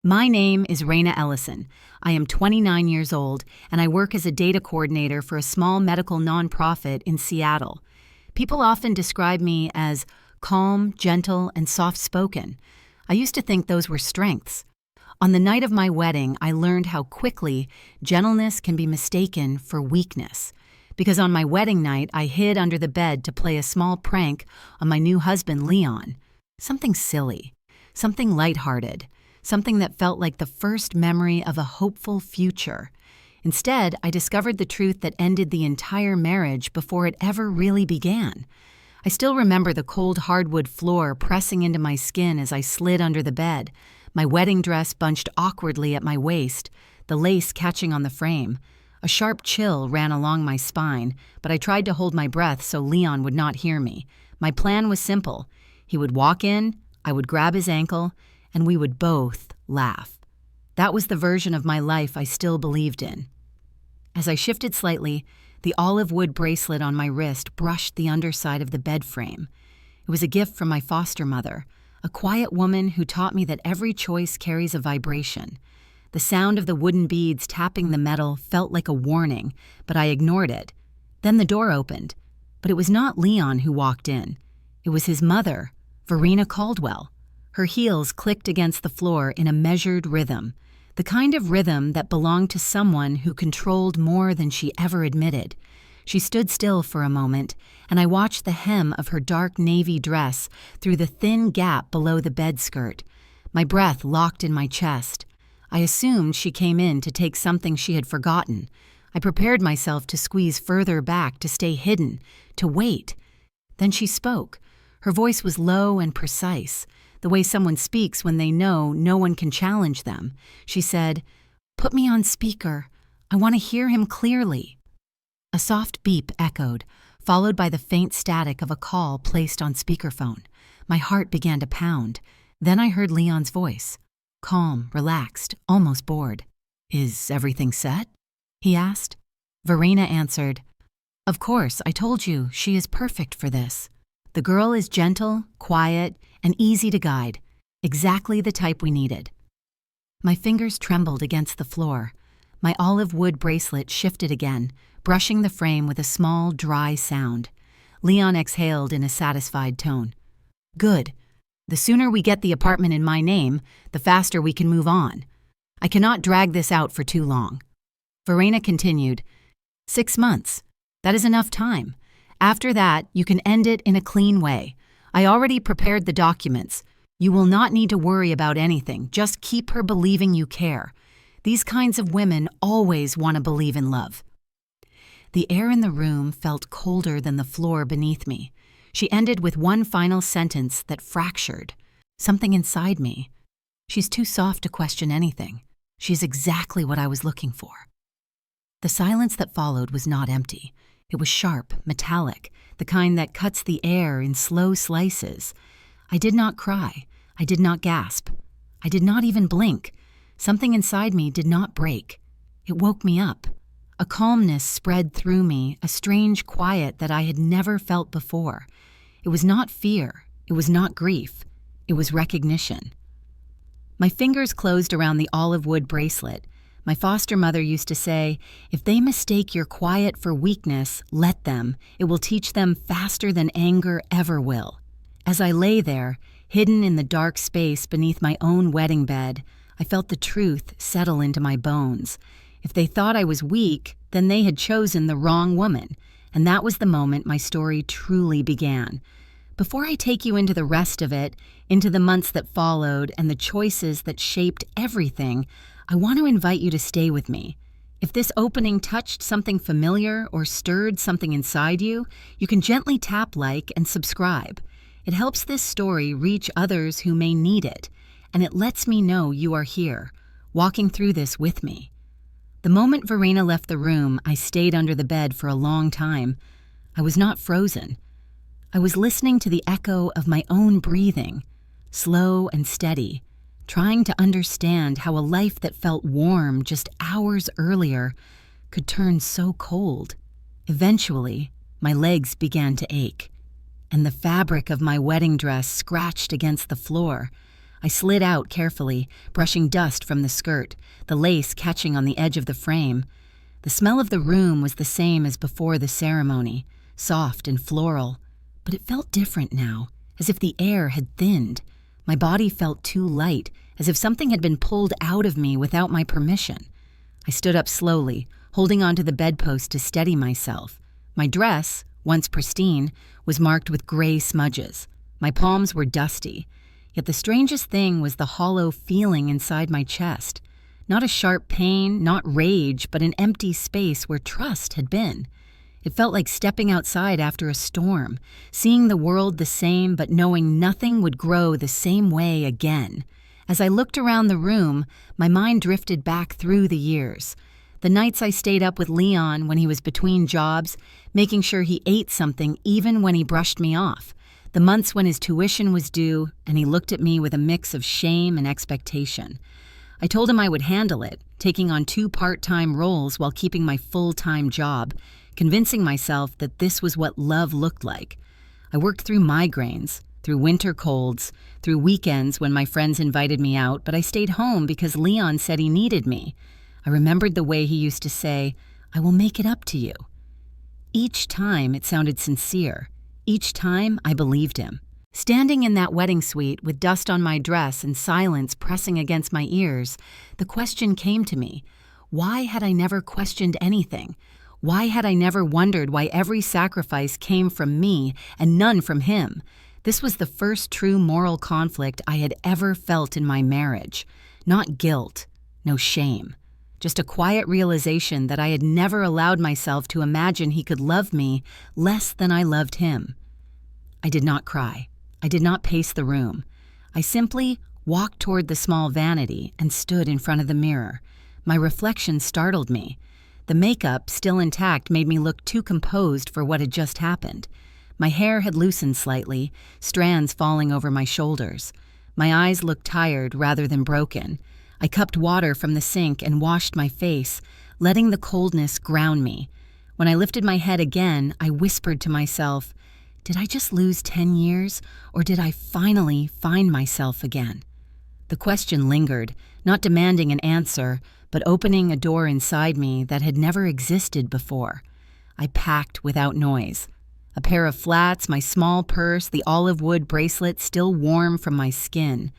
My name is Raina Ellison. I am 29 years old, and I work as a data coordinator for a small medical nonprofit in Seattle. People often describe me as calm, gentle, and soft-spoken. I used to think those were strengths. On the night of my wedding, I learned how quickly gentleness can be mistaken for weakness. Because on my wedding night, I hid under the bed to play a small prank on my new husband, Leon. Something silly, something lighthearted. Something that felt like the first memory of a hopeful future. Instead, I discovered the truth that ended the entire marriage before it ever really began. I still remember the cold hardwood floor pressing into my skin as I slid under the bed, my wedding dress bunched awkwardly at my waist, the lace catching on the frame. A sharp chill ran along my spine, but I tried to hold my breath so Leon would not hear me. My plan was simple. He would walk in, I would grab his ankle, and we would both laugh. That was the version of my life I still believed in. As I shifted slightly, the olive wood bracelet on my wrist brushed the underside of the bed frame. It was a gift from my foster mother, a quiet woman who taught me that every choice carries a vibration. The sound of the wooden beads tapping the metal felt like a warning, but I ignored it. Then the door opened, but it was not Leon who walked in. It was his mother, Raina Caldwell. Her heels clicked against the floor in a measured rhythm, the kind of rhythm that belonged to someone who controlled more than she ever admitted. She stood still for a moment, and I watched the hem of her dark navy dress through the thin gap below the bed skirt. My breath locked in my chest. I assumed she came in to take something she had forgotten. I prepared myself to squeeze further back, to stay hidden, to wait. Then she spoke. Her voice was low and precise, the way someone speaks when they know no one can challenge them. She said, "Put me on speaker. I want to hear him clearly." A soft beep echoed, followed by the faint static of a call placed on speakerphone. My heart began to pound. Then I heard Leon's voice, calm, relaxed, almost bored. "Is everything set?" he asked. Verena answered, "Of course, I told you, she is perfect for this. The girl is gentle, quiet, and easy to guide, exactly the type we needed." My fingers trembled against the floor. My olive wood bracelet shifted again, brushing the frame with a small, dry sound. Leon exhaled in a satisfied tone. "Good. The sooner we get the apartment in my name, the faster we can move on. I cannot drag this out for too long." Verena continued, 6 months. That is enough time. After that, you can end it in a clean way. I already prepared the documents. You will not need to worry about anything. Just keep her believing you care. These kinds of women always want to believe in love. The air in the room felt colder than the floor beneath me. She ended with one final sentence that fractured. Something inside me. She's too soft to question anything. She's exactly what I was looking for. The silence that followed was not empty. It was sharp, metallic, the kind that cuts the air in slow slices. I did not cry. I did not gasp. I did not even blink. Something inside me did not break. It woke me up. A calmness spread through me, a strange quiet that I had never felt before. It was not fear. It was not grief. It was recognition. My fingers closed around the olive wood bracelet. My foster mother used to say, "If they mistake your quiet for weakness, let them. It will teach them faster than anger ever will." As I lay there, hidden in the dark space beneath my own wedding bed, I felt the truth settle into my bones. If they thought I was weak, then they had chosen the wrong woman, and that was the moment my story truly began. Before I take you into the rest of it, into the months that followed and the choices that shaped everything, I want to invite you to stay with me. If this opening touched something familiar or stirred something inside you, you can gently tap like and subscribe. It helps this story reach others who may need it, and it lets me know you are here, walking through this with me. The moment Verena left the room, I stayed under the bed for a long time. I was not frozen. I was listening to the echo of my own breathing, slow and steady, trying to understand how a life that felt warm just hours earlier could turn so cold. Eventually, my legs began to ache, and the fabric of my wedding dress scratched against the floor. I slid out carefully, brushing dust from the skirt, the lace catching on the edge of the frame. The smell of the room was the same as before the ceremony, soft and floral, but it felt different now, as if the air had thinned. My body felt too light, as if something had been pulled out of me without my permission. I stood up slowly, holding onto the bedpost to steady myself. My dress, once pristine, was marked with gray smudges. My palms were dusty. Yet the strangest thing was the hollow feeling inside my chest. Not a sharp pain, not rage, but an empty space where trust had been. It felt like stepping outside after a storm, seeing the world the same but knowing nothing would grow the same way again. As I looked around the room, my mind drifted back through the years. The nights I stayed up with Leon when he was between jobs, making sure he ate something even when he brushed me off. The months when his tuition was due and he looked at me with a mix of shame and expectation. I told him I would handle it, taking on 2 part-time roles while keeping my full-time job, convincing myself that this was what love looked like. I worked through migraines, through winter colds, through weekends when my friends invited me out, but I stayed home because Leon said he needed me. I remembered the way he used to say, "I will make it up to you." Each time it sounded sincere. Each time I believed him. Standing in that wedding suite with dust on my dress and silence pressing against my ears, the question came to me, why had I never questioned anything? Why had I never wondered why every sacrifice came from me and none from him? This was the first true moral conflict I had ever felt in my marriage. Not guilt, no shame. Just a quiet realization that I had never allowed myself to imagine he could love me less than I loved him. I did not cry. I did not pace the room. I simply walked toward the small vanity and stood in front of the mirror. My reflection startled me. The makeup, still intact, made me look too composed for what had just happened. My hair had loosened slightly, strands falling over my shoulders. My eyes looked tired rather than broken. I cupped water from the sink and washed my face, letting the coldness ground me. When I lifted my head again, I whispered to myself, did I just lose 10 years, or did I finally find myself again? The question lingered, not demanding an answer, but opening a door inside me that had never existed before. I packed without noise. A pair of flats, my small purse, the olive wood bracelet still warm from my skin.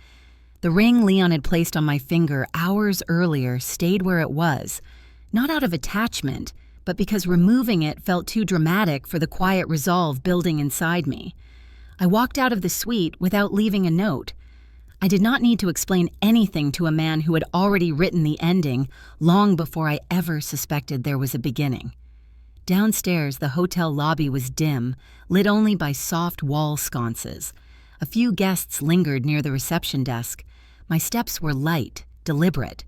The ring Leon had placed on my finger hours earlier stayed where it was, not out of attachment, but because removing it felt too dramatic for the quiet resolve building inside me. I walked out of the suite without leaving a note. I did not need to explain anything to a man who had already written the ending long before I ever suspected there was a beginning. Downstairs, the hotel lobby was dim, lit only by soft wall sconces. A few guests lingered near the reception desk. My steps were light, deliberate.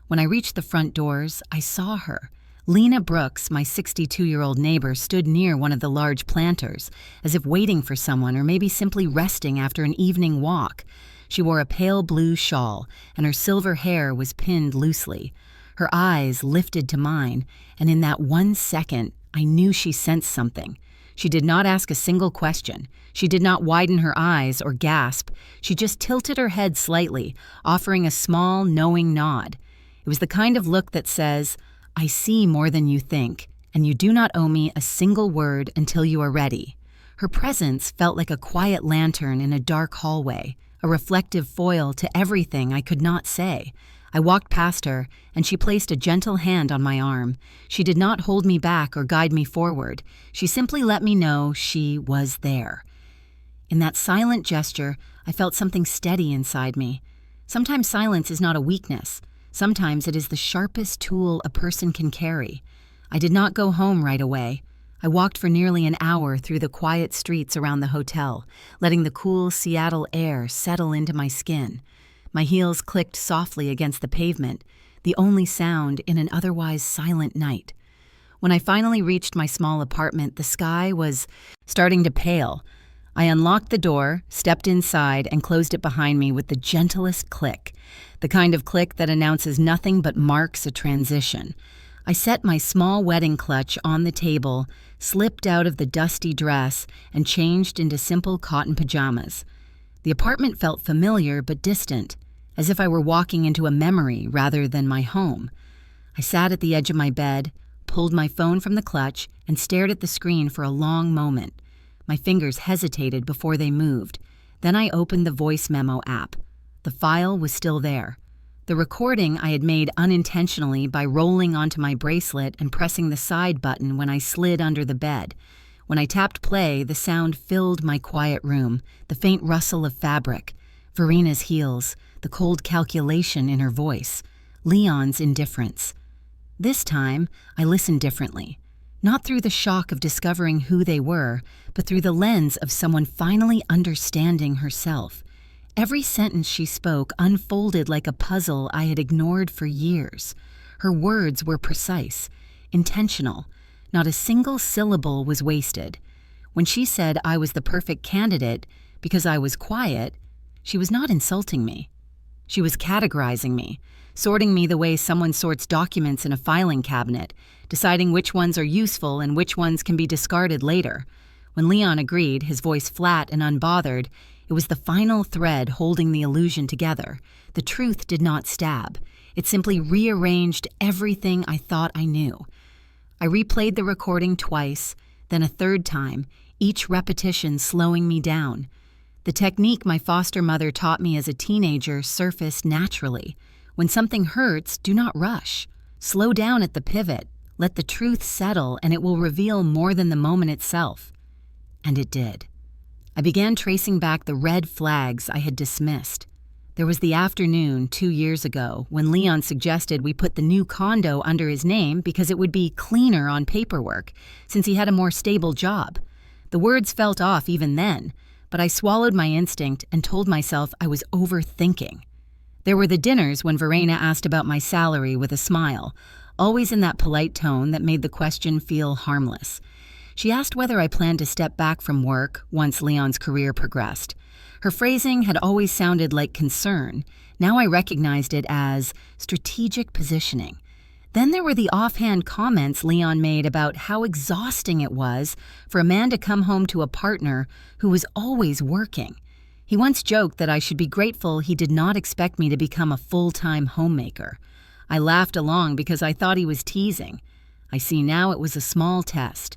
When I reached the front doors, I saw her. Lena Brooks, my 62-year-old neighbor, stood near one of the large planters, as if waiting for someone or maybe simply resting after an evening walk. She wore a pale blue shawl, and her silver hair was pinned loosely. Her eyes lifted to mine, and in that 1 second, I knew she sensed something. She did not ask a single question. She did not widen her eyes or gasp. She just tilted her head slightly, offering a small, knowing nod. It was the kind of look that says, I see more than you think, and you do not owe me a single word until you are ready. Her presence felt like a quiet lantern in a dark hallway, a reflective foil to everything I could not say. I walked past her, and she placed a gentle hand on my arm. She did not hold me back or guide me forward. She simply let me know she was there. In that silent gesture, I felt something steady inside me. Sometimes silence is not a weakness. Sometimes it is the sharpest tool a person can carry. I did not go home right away. I walked for nearly an hour through the quiet streets around the hotel, letting the cool Seattle air settle into my skin. My heels clicked softly against the pavement, the only sound in an otherwise silent night. When I finally reached my small apartment, the sky was starting to pale. I unlocked the door, stepped inside, and closed it behind me with the gentlest click, the kind of click that announces nothing but marks a transition. I set my small wedding clutch on the table, slipped out of the dusty dress, and changed into simple cotton pajamas. The apartment felt familiar but distant, as if I were walking into a memory rather than my home. I sat at the edge of my bed, pulled my phone from the clutch, and stared at the screen for a long moment. My fingers hesitated before they moved. Then I opened the voice memo app. The file was still there. The recording I had made unintentionally by rolling onto my bracelet and pressing the side button when I slid under the bed. When I tapped play, the sound filled my quiet room, the faint rustle of fabric, Verena's heels, the cold calculation in her voice, Leon's indifference. This time, I listened differently, not through the shock of discovering who they were, but through the lens of someone finally understanding herself. Every sentence she spoke unfolded like a puzzle I had ignored for years. Her words were precise, intentional. Not a single syllable was wasted. When she said I was the perfect candidate because I was quiet, she was not insulting me. She was categorizing me, sorting me the way someone sorts documents in a filing cabinet, deciding which ones are useful and which ones can be discarded later. When Leon agreed, his voice flat and unbothered, it was the final thread holding the illusion together. The truth did not stab. It simply rearranged everything I thought I knew. I replayed the recording twice, then a third time, each repetition slowing me down. The technique my foster mother taught me as a teenager surfaced naturally. When something hurts, do not rush. Slow down at the pivot. Let the truth settle, and it will reveal more than the moment itself. And it did. I began tracing back the red flags I had dismissed. There was the afternoon 2 years ago when Leon suggested we put the new condo under his name because it would be cleaner on paperwork, since he had a more stable job. The words felt off even then, but I swallowed my instinct and told myself I was overthinking. There were the dinners when Raina asked about my salary with a smile, always in that polite tone that made the question feel harmless. She asked whether I planned to step back from work once Leon's career progressed. Her phrasing had always sounded like concern. Now I recognized it as strategic positioning. Then there were the offhand comments Leon made about how exhausting it was for a man to come home to a partner who was always working. He once joked that I should be grateful he did not expect me to become a full-time homemaker. I laughed along because I thought he was teasing. I see now it was a small test,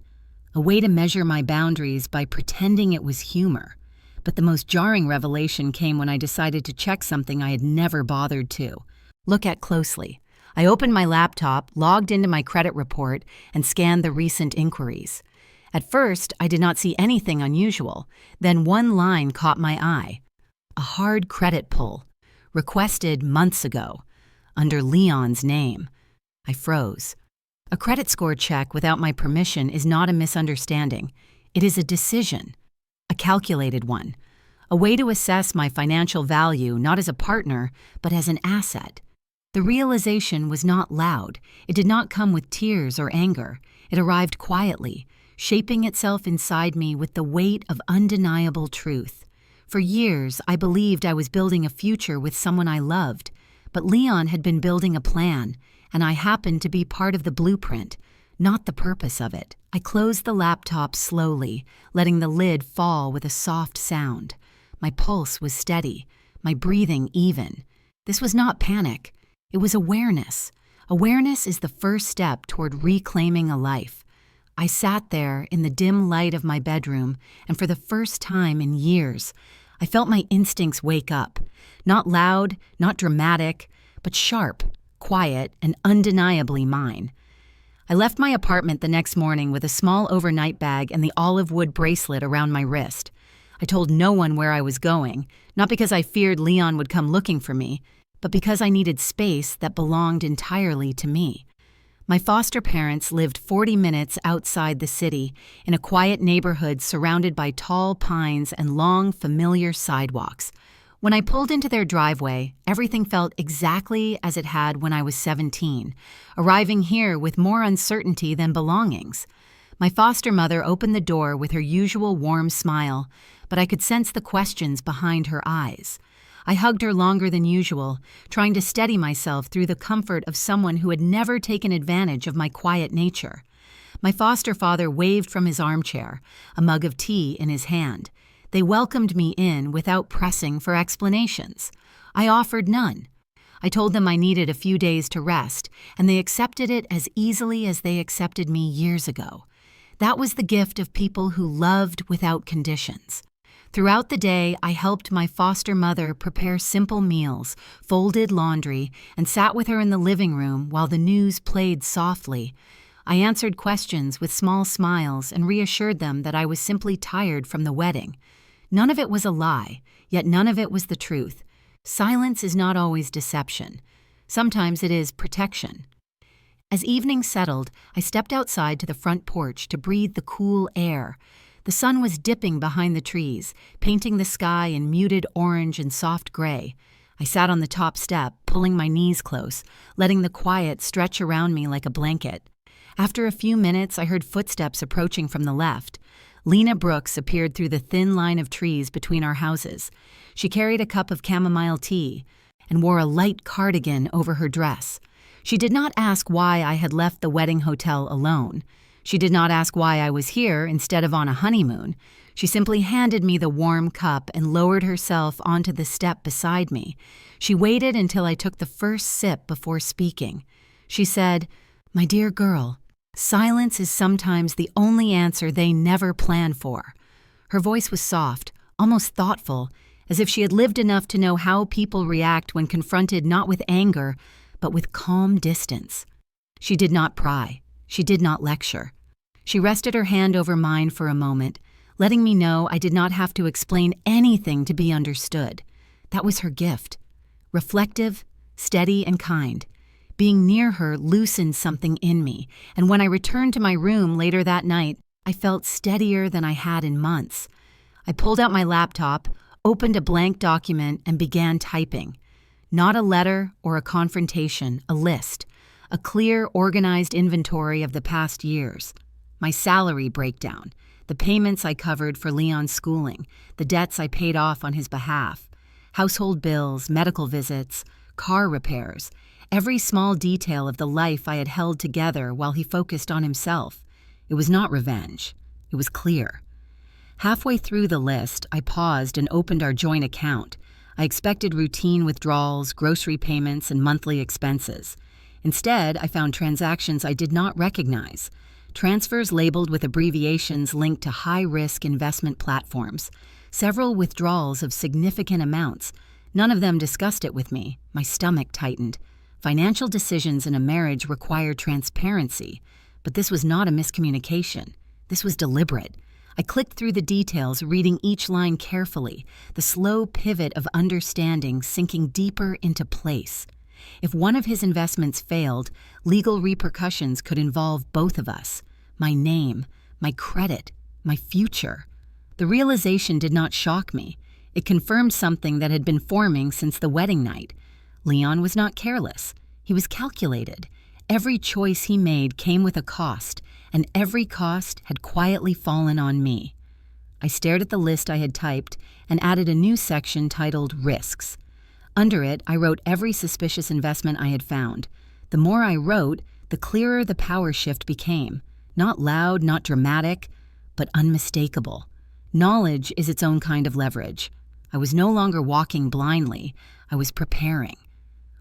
a way to measure my boundaries by pretending it was humor. But the most jarring revelation came when I decided to check something I had never bothered to. Look at closely. I opened my laptop, logged into my credit report, and scanned the recent inquiries. At first, I did not see anything unusual. Then one line caught my eye. A hard credit pull, requested months ago, under Leon's name. I froze. A credit score check without my permission is not a misunderstanding. It is a decision, a calculated one, a way to assess my financial value not as a partner, but as an asset. The realization was not loud. It did not come with tears or anger. It arrived quietly, shaping itself inside me with the weight of undeniable truth. For years, I believed I was building a future with someone I loved, but Leon had been building a plan, and I happened to be part of the blueprint, not the purpose of it. I closed the laptop slowly, letting the lid fall with a soft sound. My pulse was steady, my breathing even. This was not panic. It was awareness. Awareness is the first step toward reclaiming a life. I sat there in the dim light of my bedroom, and for the first time in years, I felt my instincts wake up. Not loud, not dramatic, but sharp, quiet, and undeniably mine. I left my apartment the next morning with a small overnight bag and the olive wood bracelet around my wrist. I told no one where I was going, not because I feared Leon would come looking for me, but because I needed space that belonged entirely to me. My foster parents lived 40 minutes outside the city, in a quiet neighborhood surrounded by tall pines and long, familiar sidewalks. When I pulled into their driveway, everything felt exactly as it had when I was 17, arriving here with more uncertainty than belongings. My foster mother opened the door with her usual warm smile, but I could sense the questions behind her eyes. I hugged her longer than usual, trying to steady myself through the comfort of someone who had never taken advantage of my quiet nature. My foster father waved from his armchair, a mug of tea in his hand. They welcomed me in without pressing for explanations. I offered none. I told them I needed a few days to rest, and they accepted it as easily as they accepted me years ago. That was the gift of people who loved without conditions. Throughout the day, I helped my foster mother prepare simple meals, folded laundry, and sat with her in the living room while the news played softly. I answered questions with small smiles and reassured them that I was simply tired from the wedding. None of it was a lie, yet none of it was the truth. Silence is not always deception. Sometimes it is protection. As evening settled, I stepped outside to the front porch to breathe the cool air. The sun was dipping behind the trees, painting the sky in muted orange and soft gray. I sat on the top step, pulling my knees close, letting the quiet stretch around me like a blanket. After a few minutes, I heard footsteps approaching from the left. Lena Brooks appeared through the thin line of trees between our houses. She carried a cup of chamomile tea and wore a light cardigan over her dress. She did not ask why I had left the wedding hotel alone. She did not ask why I was here instead of on a honeymoon. She simply handed me the warm cup and lowered herself onto the step beside me. She waited until I took the first sip before speaking. She said, "My dear girl, silence is sometimes the only answer they never plan for." Her voice was soft, almost thoughtful, as if she had lived enough to know how people react when confronted not with anger, but with calm distance. She did not pry. She did not lecture. She rested her hand over mine for a moment, letting me know I did not have to explain anything to be understood. That was her gift. Reflective, steady, and kind. Being near her loosened something in me, and when I returned to my room later that night, I felt steadier than I had in months. I pulled out my laptop, opened a blank document, and began typing. Not a letter or a confrontation, a list. A clear, organized inventory of the past years. My salary breakdown, the payments I covered for Leon's schooling, the debts I paid off on his behalf, household bills, medical visits, car repairs, every small detail of the life I had held together while he focused on himself. It was not revenge. It was clear. Halfway through the list, I paused and opened our joint account. I expected routine withdrawals, grocery payments, and monthly expenses. Instead, I found transactions I did not recognize. Transfers labeled with abbreviations linked to high-risk investment platforms. Several withdrawals of significant amounts. None of them discussed it with me. My stomach tightened. Financial decisions in a marriage require transparency. But this was not a miscommunication. This was deliberate. I clicked through the details, reading each line carefully, the slow pivot of understanding sinking deeper into place. If one of his investments failed, legal repercussions could involve both of us. My name, my credit, my future. The realization did not shock me. It confirmed something that had been forming since the wedding night. Leon was not careless. He was calculated. Every choice he made came with a cost, and every cost had quietly fallen on me. I stared at the list I had typed and added a new section titled Risks. Under it, I wrote every suspicious investment I had found. The more I wrote, the clearer the power shift became. Not loud, not dramatic, but unmistakable. Knowledge is its own kind of leverage. I was no longer walking blindly. I was preparing.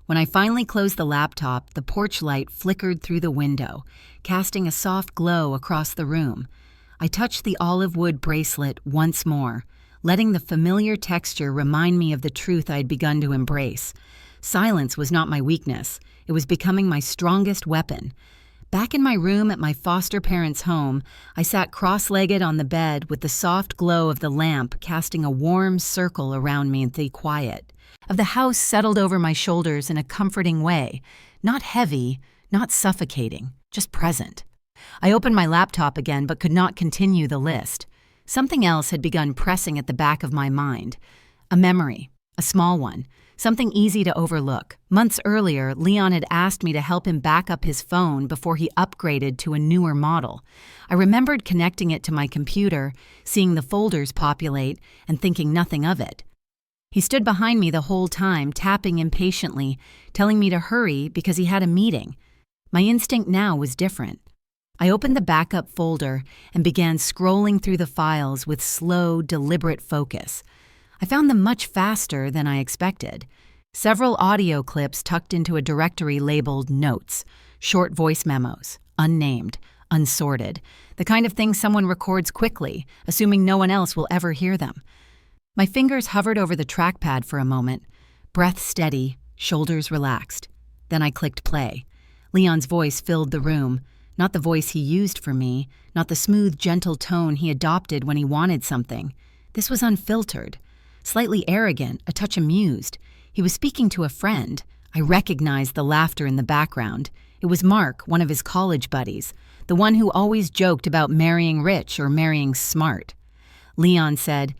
When I finally closed the laptop, the porch light flickered through the window, casting a soft glow across the room. I touched the olive wood bracelet once more, letting the familiar texture remind me of the truth I had begun to embrace. Silence was not my weakness. It was becoming my strongest weapon. Back in my room at my foster parents' home, I sat cross-legged on the bed with the soft glow of the lamp casting a warm circle around me in the quiet. Of the house settled over my shoulders in a comforting way, not heavy, not suffocating, just present. I opened my laptop again but could not continue the list. Something else had begun pressing at the back of my mind. A memory, a small one, something easy to overlook. Months earlier, Leon had asked me to help him back up his phone before he upgraded to a newer model. I remembered connecting it to my computer, seeing the folders populate, and thinking nothing of it. He stood behind me the whole time, tapping impatiently, telling me to hurry because he had a meeting. My instinct now was different. I opened the backup folder and began scrolling through the files with slow, deliberate focus. I found them much faster than I expected. Several audio clips tucked into a directory labeled Notes, short voice memos, unnamed, unsorted, the kind of thing someone records quickly, assuming no one else will ever hear them. My fingers hovered over the trackpad for a moment, breath steady, shoulders relaxed. Then I clicked play. Leon's voice filled the room, not the voice he used for me, not the smooth, gentle tone he adopted when he wanted something. This was unfiltered, slightly arrogant, a touch amused. He was speaking to a friend. I recognized the laughter in the background. It was Mark, one of his college buddies, the one who always joked about marrying rich or marrying smart. Leon said,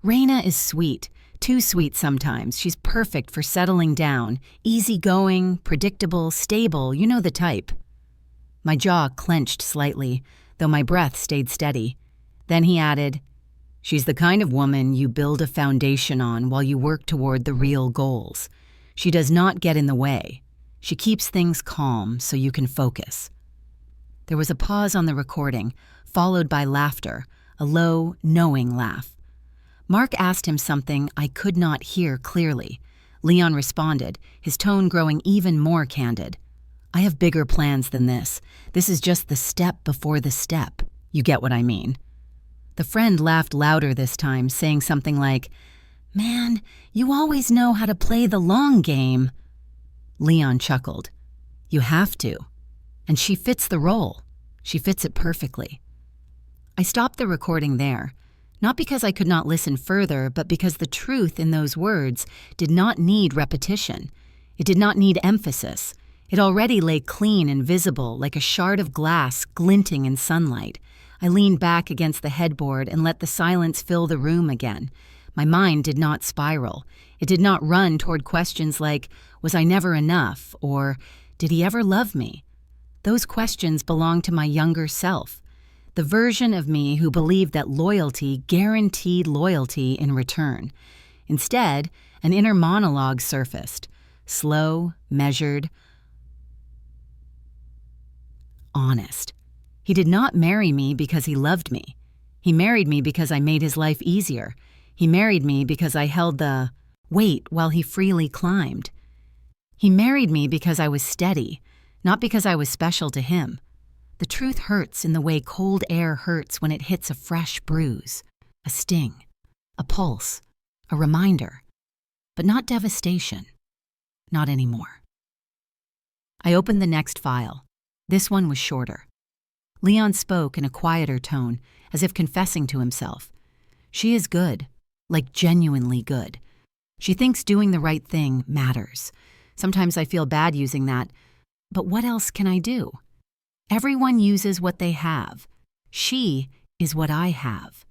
"Raina is sweet, too sweet sometimes. She's perfect for settling down, easygoing, predictable, stable, you know the type." My jaw clenched slightly, though my breath stayed steady. Then he added, "She's the kind of woman you build a foundation on while you work toward the real goals. She does not get in the way. She keeps things calm so you can focus." There was a pause on the recording, followed by laughter, a low, knowing laugh. Mark asked him something I could not hear clearly. Leon responded, his tone growing even more candid. "I have bigger plans than this. This is just the step before the step. You get what I mean." The friend laughed louder this time, saying something like, "Man, you always know how to play the long game." Leon chuckled. "You have to. And she fits the role. She fits it perfectly." I stopped the recording there, not because I could not listen further, but because the truth in those words did not need repetition. It did not need emphasis. It already lay clean and visible, like a shard of glass glinting in sunlight. I leaned back against the headboard and let the silence fill the room again. My mind did not spiral. It did not run toward questions like, was I never enough? Or, did he ever love me? Those questions belonged to my younger self, the version of me who believed that loyalty guaranteed loyalty in return. Instead, an inner monologue surfaced, slow, measured, honest. He did not marry me because he loved me. He married me because I made his life easier. He married me because I held the weight while he freely climbed. He married me because I was steady, not because I was special to him. The truth hurts in the way cold air hurts when it hits a fresh bruise, a sting, a pulse, a reminder, but not devastation. Not anymore. I opened the next file. This one was shorter. Leon spoke in a quieter tone, as if confessing to himself. "She is good, like genuinely good. She thinks doing the right thing matters. Sometimes I feel bad using that, but what else can I do? Everyone uses what they have. She is what I have."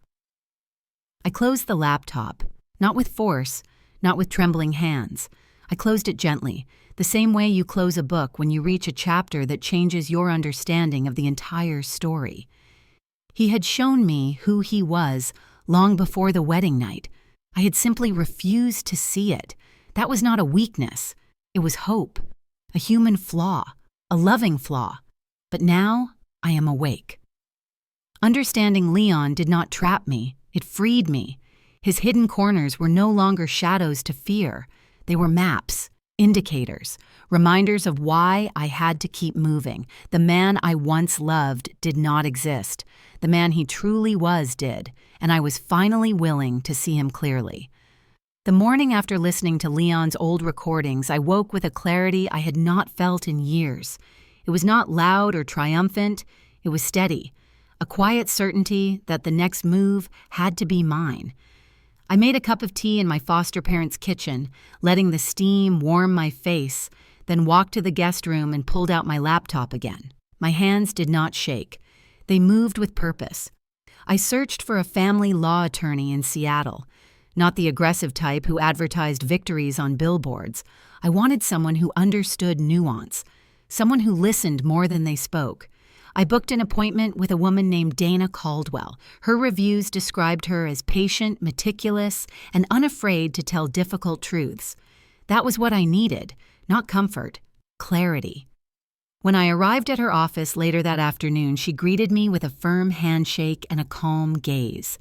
I closed the laptop, not with force, not with trembling hands. I closed it gently, the same way you close a book when you reach a chapter that changes your understanding of the entire story. He had shown me who he was long before the wedding night. I had simply refused to see it. That was not a weakness. It was hope, a human flaw, a loving flaw. But now I am awake. Understanding Leon did not trap me. It freed me. His hidden corners were no longer shadows to fear. They were maps, indicators, reminders of why I had to keep moving. The man I once loved did not exist. The man he truly was did, and I was finally willing to see him clearly. The morning after listening to Leon's old recordings, I woke with a clarity I had not felt in years. It was not loud or triumphant. It was steady, a quiet certainty that the next move had to be mine. I made a cup of tea in my foster parents' kitchen, letting the steam warm my face, then walked to the guest room and pulled out my laptop again. My hands did not shake. They moved with purpose. I searched for a family law attorney in Seattle, not the aggressive type who advertised victories on billboards. I wanted someone who understood nuance, someone who listened more than they spoke. I booked an appointment with a woman named Dana Caldwell. Her reviews described her as patient, meticulous, and unafraid to tell difficult truths. That was what I needed, not comfort, clarity. When I arrived at her office later that afternoon, she greeted me with a firm handshake and a calm gaze.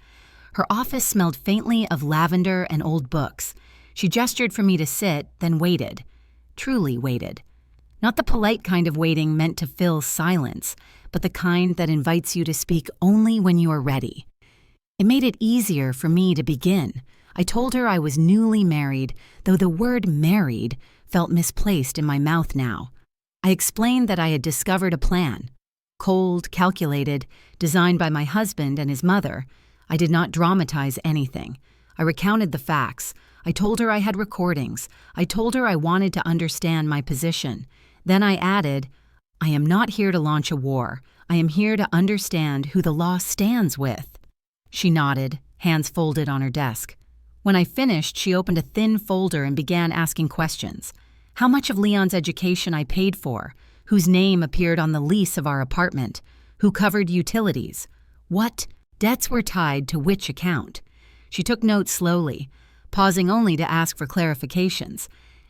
Her office smelled faintly of lavender and old books. She gestured for me to sit, then waited. Truly waited. Not the polite kind of waiting meant to fill silence, but the kind that invites you to speak only when you are ready. It made it easier for me to begin. I told her I was newly married, though the word married felt misplaced in my mouth now. I explained that I had discovered a plan. Cold, calculated, designed by my husband and his mother. I did not dramatize anything. I recounted the facts. I told her I had recordings. I told her I wanted to understand my position. Then I added, I am not here to launch a war. I am here to understand who the law stands with. She nodded, hands folded on her desk. When I finished, she opened a thin folder and began asking questions. How much of Leon's education I paid for, whose name appeared on the lease of our apartment, who covered utilities, what debts were tied to which account. She took notes slowly, pausing only to ask for clarifications.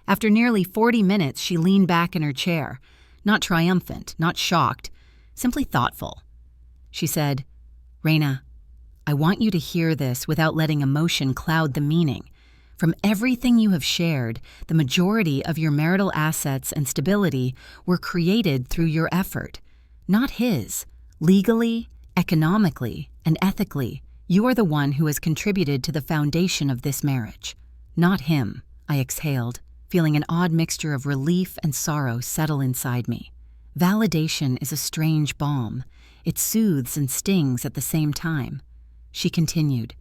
After nearly 40 minutes, she leaned back in her chair, not triumphant, not shocked, simply thoughtful. She said, Raina, I want you to hear this without letting emotion cloud the meaning. From everything you have shared, the majority of your marital assets and stability were created through your effort, not his. Legally, economically, and ethically, you are the one who has contributed to the foundation of this marriage. Not him, I exhaled, feeling an odd mixture of relief and sorrow settle inside me. Validation is a strange balm. It soothes and stings at the same time. She continued,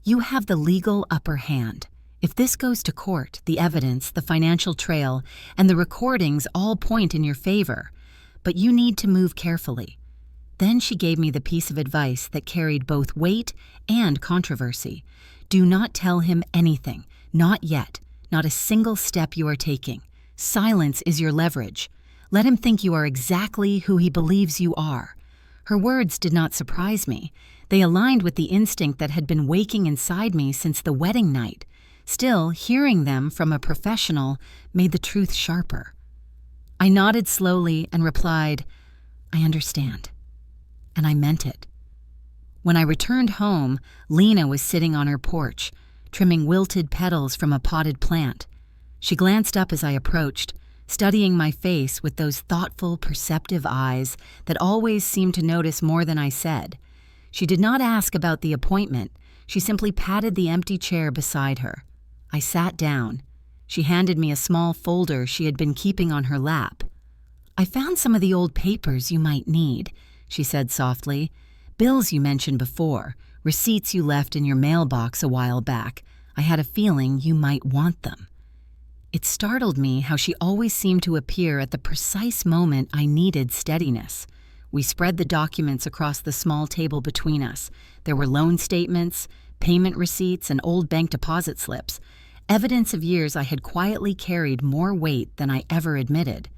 You have the legal upper hand. If this goes to court, the evidence, the financial trail, and the recordings all point in your favor, but you need to move carefully. Then she gave me the piece of advice that carried both weight and controversy. Do not tell him anything, not yet, not a single step you are taking. Silence is your leverage. Let him think you are exactly who he believes you are. Her words did not surprise me. They aligned with the instinct that had been waking inside me since the wedding night. Still, hearing them from a professional made the truth sharper. I nodded slowly and replied, I understand. And I meant it. When I returned home, Lena was sitting on her porch, trimming wilted petals from a potted plant. She glanced up as I approached, studying my face with those thoughtful, perceptive eyes that always seemed to notice more than I said. She did not ask about the appointment. She simply patted the empty chair beside her. I sat down. She handed me a small folder she had been keeping on her lap. I found some of the old papers you might need, she said softly. Bills you mentioned before, receipts you left in your mailbox a while back. I had a feeling you might want them. It startled me how she always seemed to appear at the precise moment I needed steadiness. We spread the documents across the small table between us. There were loan statements, payment receipts, and old bank deposit slips. Evidence of years I had quietly carried more weight than I ever admitted.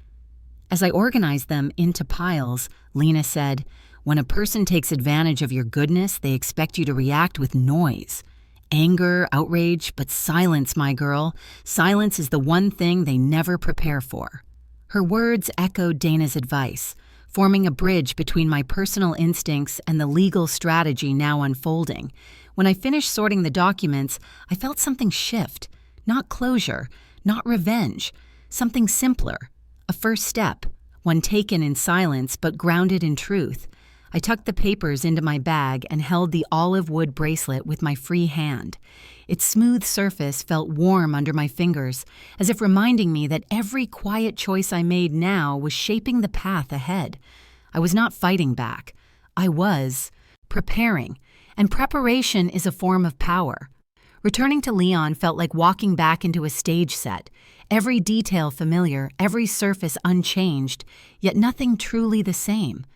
As I organized them into piles, Lena said, When a person takes advantage of your goodness, they expect you to react with noise. Anger, outrage, but silence, my girl. Silence is the one thing they never prepare for. Her words echoed Dana's advice, forming a bridge between my personal instincts and the legal strategy now unfolding. When I finished sorting the documents, I felt something shift. Not closure, not revenge, something simpler. A first step, one taken in silence but grounded in truth. I tucked the papers into my bag and held the olive wood bracelet with my free hand. Its smooth surface felt warm under my fingers, as if reminding me that every quiet choice I made now was shaping the path ahead. I was not fighting back. I was preparing, and preparation is a form of power. Returning to Leon felt like walking back into a stage set, every detail familiar, every surface unchanged, yet nothing truly the same.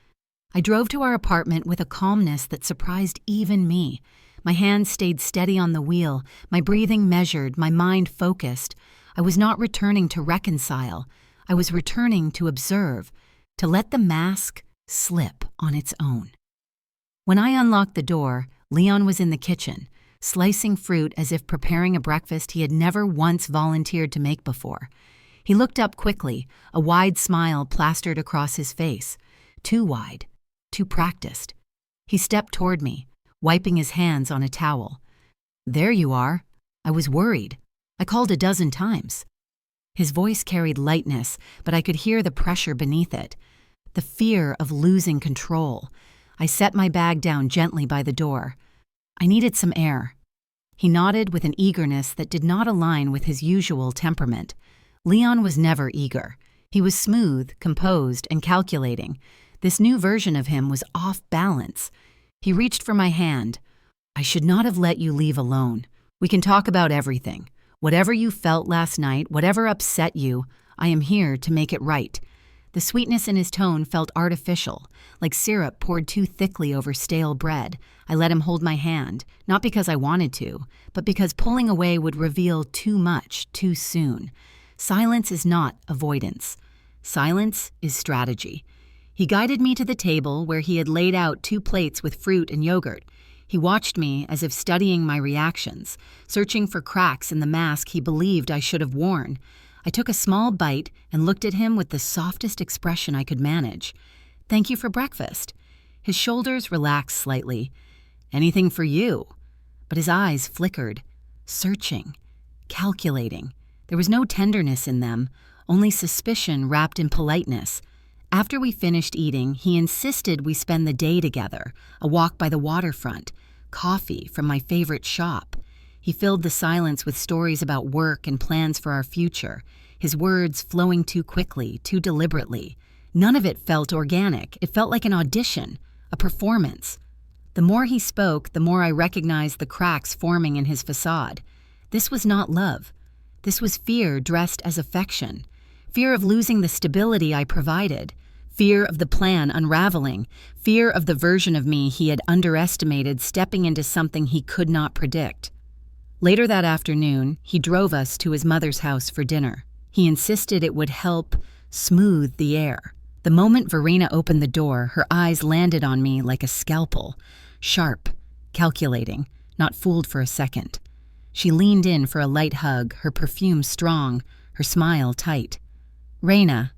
I drove to our apartment with a calmness that surprised even me. My hands stayed steady on the wheel, my breathing measured, my mind focused. I was not returning to reconcile. I was returning to observe, to let the mask slip on its own. When I unlocked the door, Leon was in the kitchen, slicing fruit as if preparing a breakfast he had never once volunteered to make before. He looked up quickly, a wide smile plastered across his face. Too wide, too practiced. He stepped toward me, wiping his hands on a towel. "There you are. I was worried. I called a dozen times." His voice carried lightness, but I could hear the pressure beneath it. The fear of losing control. I set my bag down gently by the door. I needed some air. He nodded with an eagerness that did not align with his usual temperament. Leon was never eager. He was smooth, composed, and calculating. This new version of him was off balance. He reached for my hand. "I should not have let you leave alone. We can talk about everything. Whatever you felt last night, whatever upset you, I am here to make it right." The sweetness in his tone felt artificial, like syrup poured too thickly over stale bread. I let him hold my hand, not because I wanted to, but because pulling away would reveal too much too soon. Silence is not avoidance. Silence is strategy. He guided me to the table where he had laid out 2 plates with fruit and yogurt. He watched me as if studying my reactions, searching for cracks in the mask he believed I should have worn. I took a small bite and looked at him with the softest expression I could manage. "Thank you for breakfast." His shoulders relaxed slightly. "Anything for you." But his eyes flickered, searching, calculating. There was no tenderness in them, only suspicion wrapped in politeness. After we finished eating, he insisted we spend the day together, a walk by the waterfront, coffee from my favorite shop. He filled the silence with stories about work and plans for our future, his words flowing too quickly, too deliberately. None of it felt organic. It felt like an audition, a performance. The more he spoke, the more I recognized the cracks forming in his facade. This was not love. This was fear dressed as affection. Fear of losing the stability I provided. Fear of the plan unraveling. Fear of the version of me he had underestimated stepping into something he could not predict. Later that afternoon, he drove us to his mother's house for dinner. He insisted it would help smooth the air. The moment Verena opened the door, her eyes landed on me like a scalpel. Sharp, calculating, not fooled for a second. She leaned in for a light hug, her perfume strong, her smile tight. "Raina,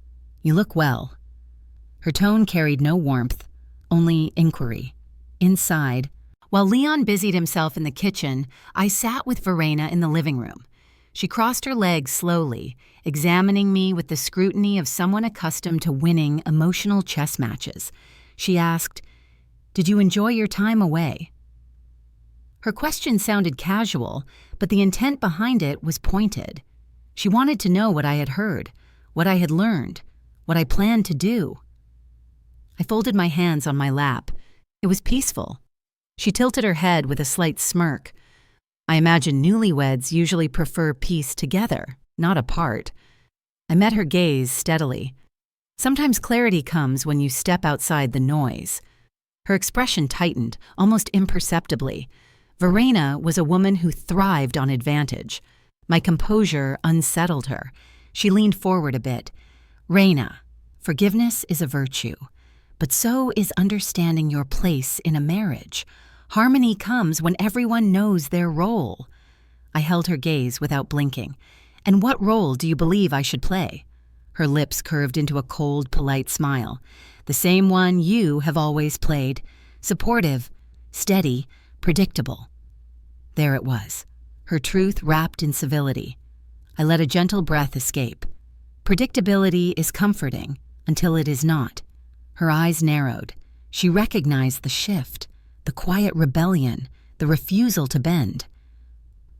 you look well." Her tone carried no warmth, only inquiry. Inside, while Leon busied himself in the kitchen, I sat with Verena in the living room. She crossed her legs slowly, examining me with the scrutiny of someone accustomed to winning emotional chess matches. She asked, "Did you enjoy your time away?" Her question sounded casual, but the intent behind it was pointed. She wanted to know what I had heard, what I had learned, what I planned to do. I folded my hands on my lap. It was peaceful. She tilted her head with a slight smirk. I imagine newlyweds usually prefer peace together, not apart. I met her gaze steadily. Sometimes clarity comes when you step outside the noise. Her expression tightened, almost imperceptibly. Verena was a woman who thrived on advantage. My composure unsettled her. She leaned forward a bit. "Raina, forgiveness is a virtue, but so is understanding your place in a marriage. Harmony comes when everyone knows their role." I held her gaze without blinking. "And what role do you believe I should play?" Her lips curved into a cold, polite smile. "The same one you have always played. Supportive, steady, predictable." There it was, her truth wrapped in civility. I let a gentle breath escape. Predictability is comforting until it is not. Her eyes narrowed. She recognized the shift, the quiet rebellion, the refusal to bend.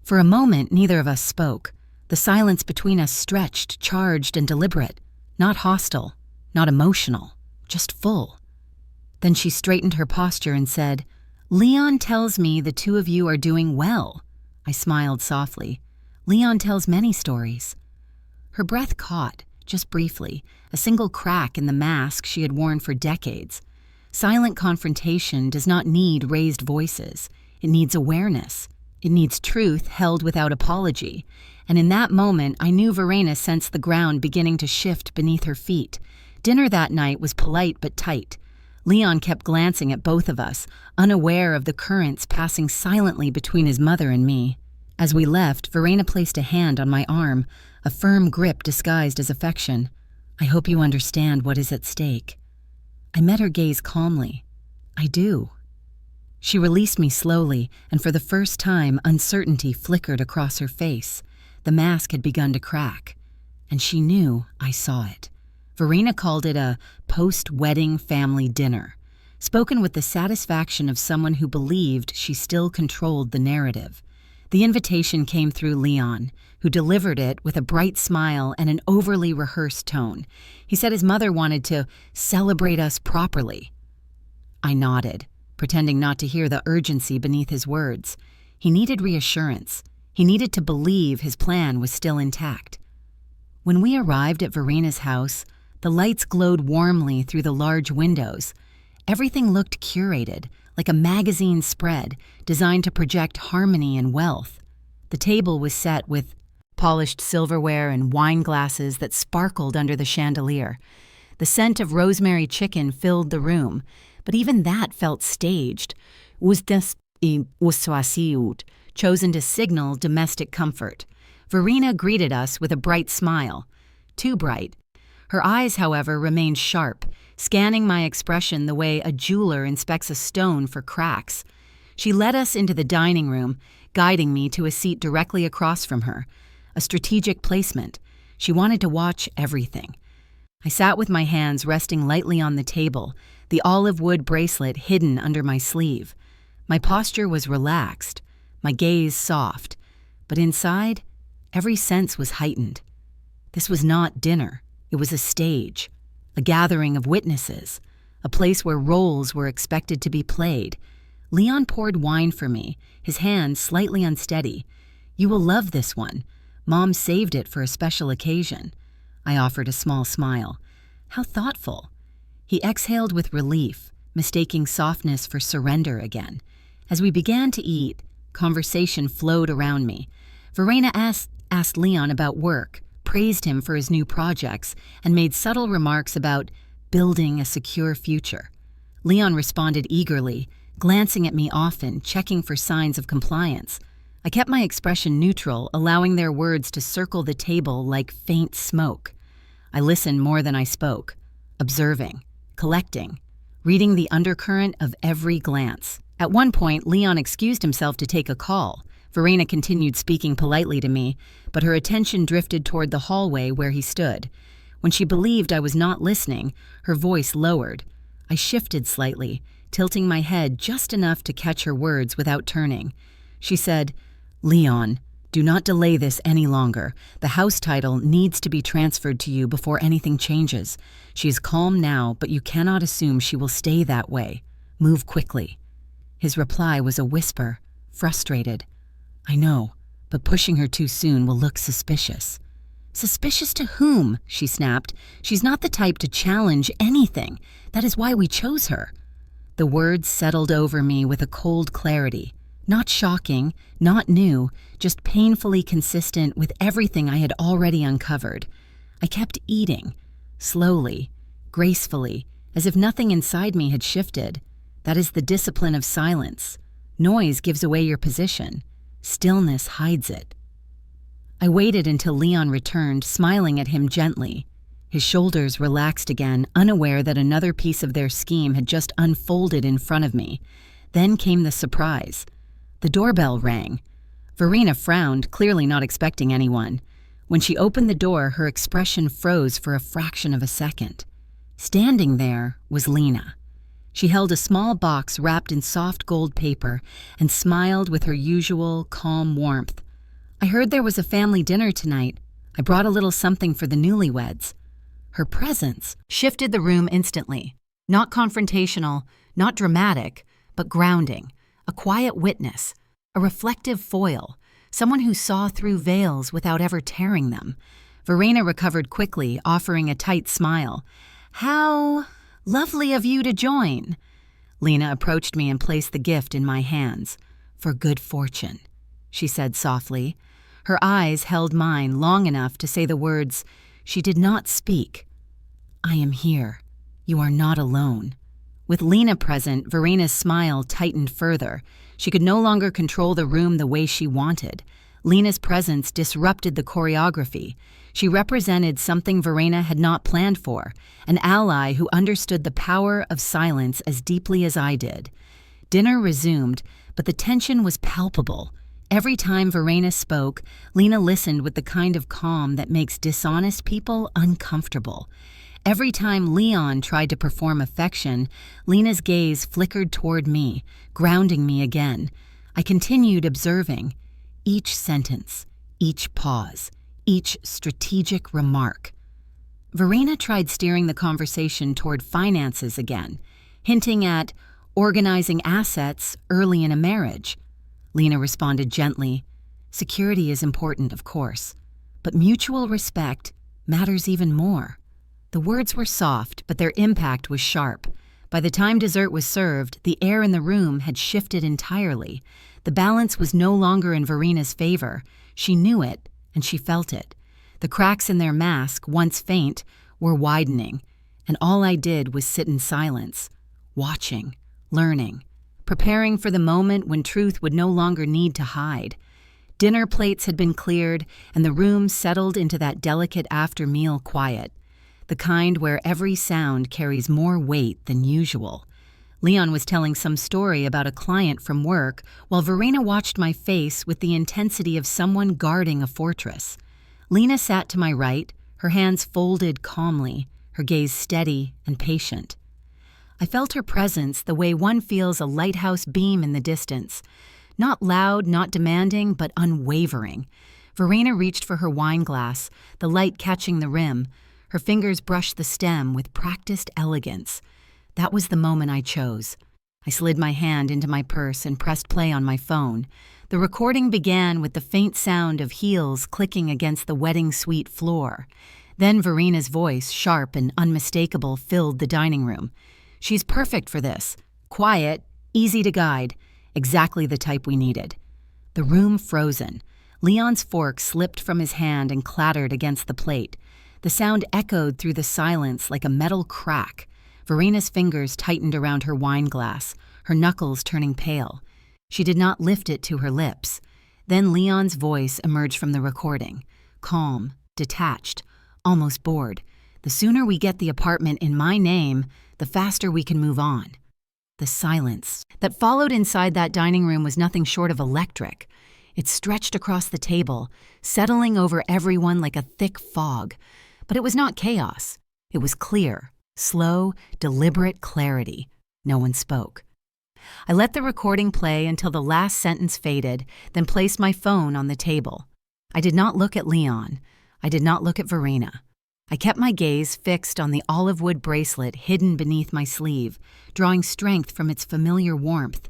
For a moment, neither of us spoke. The silence between us stretched, charged, and deliberate. Not hostile, not emotional, just full. Then she straightened her posture and said, "Leon tells me the two of you are doing well." I smiled softly. "Leon tells many stories." Her breath caught, just briefly, a single crack in the mask she had worn for decades. Silent confrontation does not need raised voices. It needs awareness. It needs truth held without apology. And in that moment, I knew Verena sensed the ground beginning to shift beneath her feet. Dinner that night was polite but tight. Leon kept glancing at both of us, unaware of the currents passing silently between his mother and me. As we left, Verena placed a hand on my arm, a firm grip disguised as affection. "I hope you understand what is at stake." I met her gaze calmly. "I do." She released me slowly, and for the first time, uncertainty flickered across her face. The mask had begun to crack, and she knew I saw it. Verena called it a post-wedding family dinner, spoken with the satisfaction of someone who believed she still controlled the narrative. The invitation came through Leon, who delivered it with a bright smile and an overly rehearsed tone. He said his mother wanted to celebrate us properly. I nodded, pretending not to hear the urgency beneath his words. He needed reassurance. He needed to believe his plan was still intact. When we arrived at Verena's house, the lights glowed warmly through the large windows. Everything looked curated, like a magazine spread designed to project harmony and wealth. The table was set with polished silverware and wine glasses that sparkled under the chandelier. The scent of rosemary chicken filled the room, but even that felt staged, chosen to signal domestic comfort. Verena greeted us with a bright smile. Too bright. Her eyes, however, remained sharp, scanning my expression the way a jeweler inspects a stone for cracks. She led us into the dining room, guiding me to a seat directly across from her. A strategic placement. She wanted to watch everything. I sat with my hands resting lightly on the table, the olive wood bracelet hidden under my sleeve. My posture was relaxed, my gaze soft, but inside, every sense was heightened. This was not dinner. It was a stage, a gathering of witnesses, a place where roles were expected to be played. Leon poured wine for me, his hand slightly unsteady. "You will love this one. Mom saved it for a special occasion." I offered a small smile. "How thoughtful." He exhaled with relief, mistaking softness for surrender again. As we began to eat, conversation flowed around me. Verena asked Leon about work, praised him for his new projects, and made subtle remarks about building a secure future. Leon responded eagerly, glancing at me often, checking for signs of compliance. I kept my expression neutral, allowing their words to circle the table like faint smoke. I listened more than I spoke, observing, collecting, reading the undercurrent of every glance. At one point, Leon excused himself to take a call. Verena continued speaking politely to me, but her attention drifted toward the hallway where he stood. When she believed I was not listening, her voice lowered. I shifted slightly, tilting my head just enough to catch her words without turning. She said, "Leon, do not delay this any longer. The house title needs to be transferred to you before anything changes. She is calm now, but you cannot assume she will stay that way. Move quickly." His reply was a whisper, frustrated. "I know, but pushing her too soon will look suspicious." "Suspicious to whom?" she snapped. "She's not the type to challenge anything. That is why we chose her." The words settled over me with a cold clarity. Not shocking, not new, just painfully consistent with everything I had already uncovered. I kept eating, slowly, gracefully, as if nothing inside me had shifted. That is the discipline of silence. Noise gives away your position. Stillness hides it. I waited until Leon returned, smiling at him gently. His shoulders relaxed again, unaware that another piece of their scheme had just unfolded in front of me. Then came the surprise. The doorbell rang. Verena frowned, clearly not expecting anyone. When she opened the door, her expression froze for a fraction of a second. Standing there was Lena. She held a small box wrapped in soft gold paper and smiled with her usual calm warmth. "I heard there was a family dinner tonight. I brought a little something for the newlyweds." Her presence shifted the room instantly. Not confrontational, not dramatic, but grounding. A quiet witness, a reflective foil, someone who saw through veils without ever tearing them. Verena recovered quickly, offering a tight smile. "How lovely of you to join." Lena approached me and placed the gift in my hands. "For good fortune," she said softly. Her eyes held mine long enough to say the words she did not speak. "I am here. You are not alone." With Lena present, Verena's smile tightened further. She could no longer control the room the way she wanted. Lena's presence disrupted the choreography. She represented something Verena had not planned for, an ally who understood the power of silence as deeply as I did. Dinner resumed, but the tension was palpable. Every time Verena spoke, Lena listened with the kind of calm that makes dishonest people uncomfortable. Every time Leon tried to perform affection, Lena's gaze flickered toward me, grounding me again. I continued observing. Each sentence, each pause, each strategic remark. Verena tried steering the conversation toward finances again, hinting at organizing assets early in a marriage. Lena responded gently, "Security is important, of course, but mutual respect matters even more." The words were soft, but their impact was sharp. By the time dessert was served, the air in the room had shifted entirely. The balance was no longer in Verena's favor. She knew it, and she felt it. The cracks in their mask, once faint, were widening, and all I did was sit in silence, watching, learning, preparing for the moment when truth would no longer need to hide. Dinner plates had been cleared, and the room settled into that delicate after-meal quiet, the kind where every sound carries more weight than usual. Leon was telling some story about a client from work, while Verena watched my face with the intensity of someone guarding a fortress. Lena sat to my right, her hands folded calmly, her gaze steady and patient. I felt her presence the way one feels a lighthouse beam in the distance. Not loud, not demanding, but unwavering. Verena reached for her wine glass, the light catching the rim. Her fingers brushed the stem with practiced elegance. That was the moment I chose. I slid my hand into my purse and pressed play on my phone. The recording began with the faint sound of heels clicking against the wedding suite floor. Then Verena's voice, sharp and unmistakable, filled the dining room. "She's perfect for this. Quiet, easy to guide. Exactly the type we needed." The room frozen. Leon's fork slipped from his hand and clattered against the plate. The sound echoed through the silence like a metal crack. Verena's fingers tightened around her wine glass, her knuckles turning pale. She did not lift it to her lips. Then Leon's voice emerged from the recording, calm, detached, almost bored. "The sooner we get the apartment in my name, the faster we can move on." The silence that followed inside that dining room was nothing short of electric. It stretched across the table, settling over everyone like a thick fog. But it was not chaos. It was clear, slow, deliberate clarity. No one spoke. I let the recording play until the last sentence faded, then placed my phone on the table. I did not look at Leon. I did not look at Verena. I kept my gaze fixed on the olive wood bracelet hidden beneath my sleeve, drawing strength from its familiar warmth.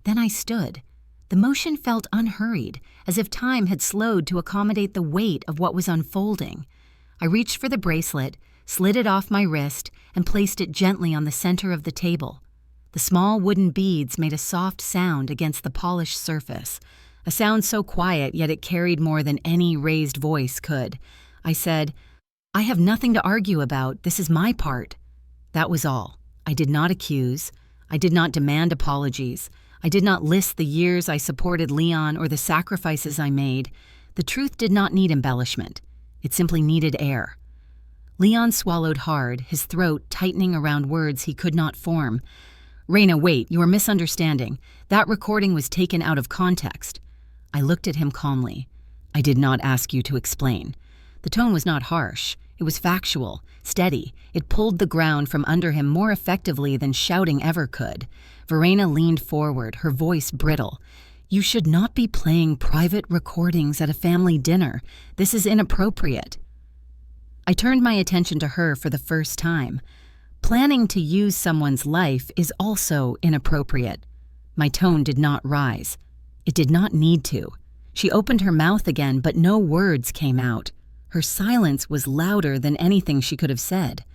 Then I stood. The motion felt unhurried, as if time had slowed to accommodate the weight of what was unfolding. I reached for the bracelet, slid it off my wrist, and placed it gently on the center of the table. The small wooden beads made a soft sound against the polished surface, a sound so quiet yet it carried more than any raised voice could. I said, "I have nothing to argue about. This is my part." That was all. I did not accuse. I did not demand apologies. I did not list the years I supported Leon or the sacrifices I made. The truth did not need embellishment. It simply needed air. Leon swallowed hard, his throat tightening around words he could not form. "Raina, wait, you are misunderstanding. That recording was taken out of context." I looked at him calmly. "I did not ask you to explain." The tone was not harsh. It was factual, steady. It pulled the ground from under him more effectively than shouting ever could. Verena leaned forward, her voice brittle. "You should not be playing private recordings at a family dinner. This is inappropriate." I turned my attention to her for the first time. Planning to use someone's life is also inappropriate. My tone did not rise. It did not need to. She opened her mouth again, but no words came out. Her silence was louder than anything she could have said.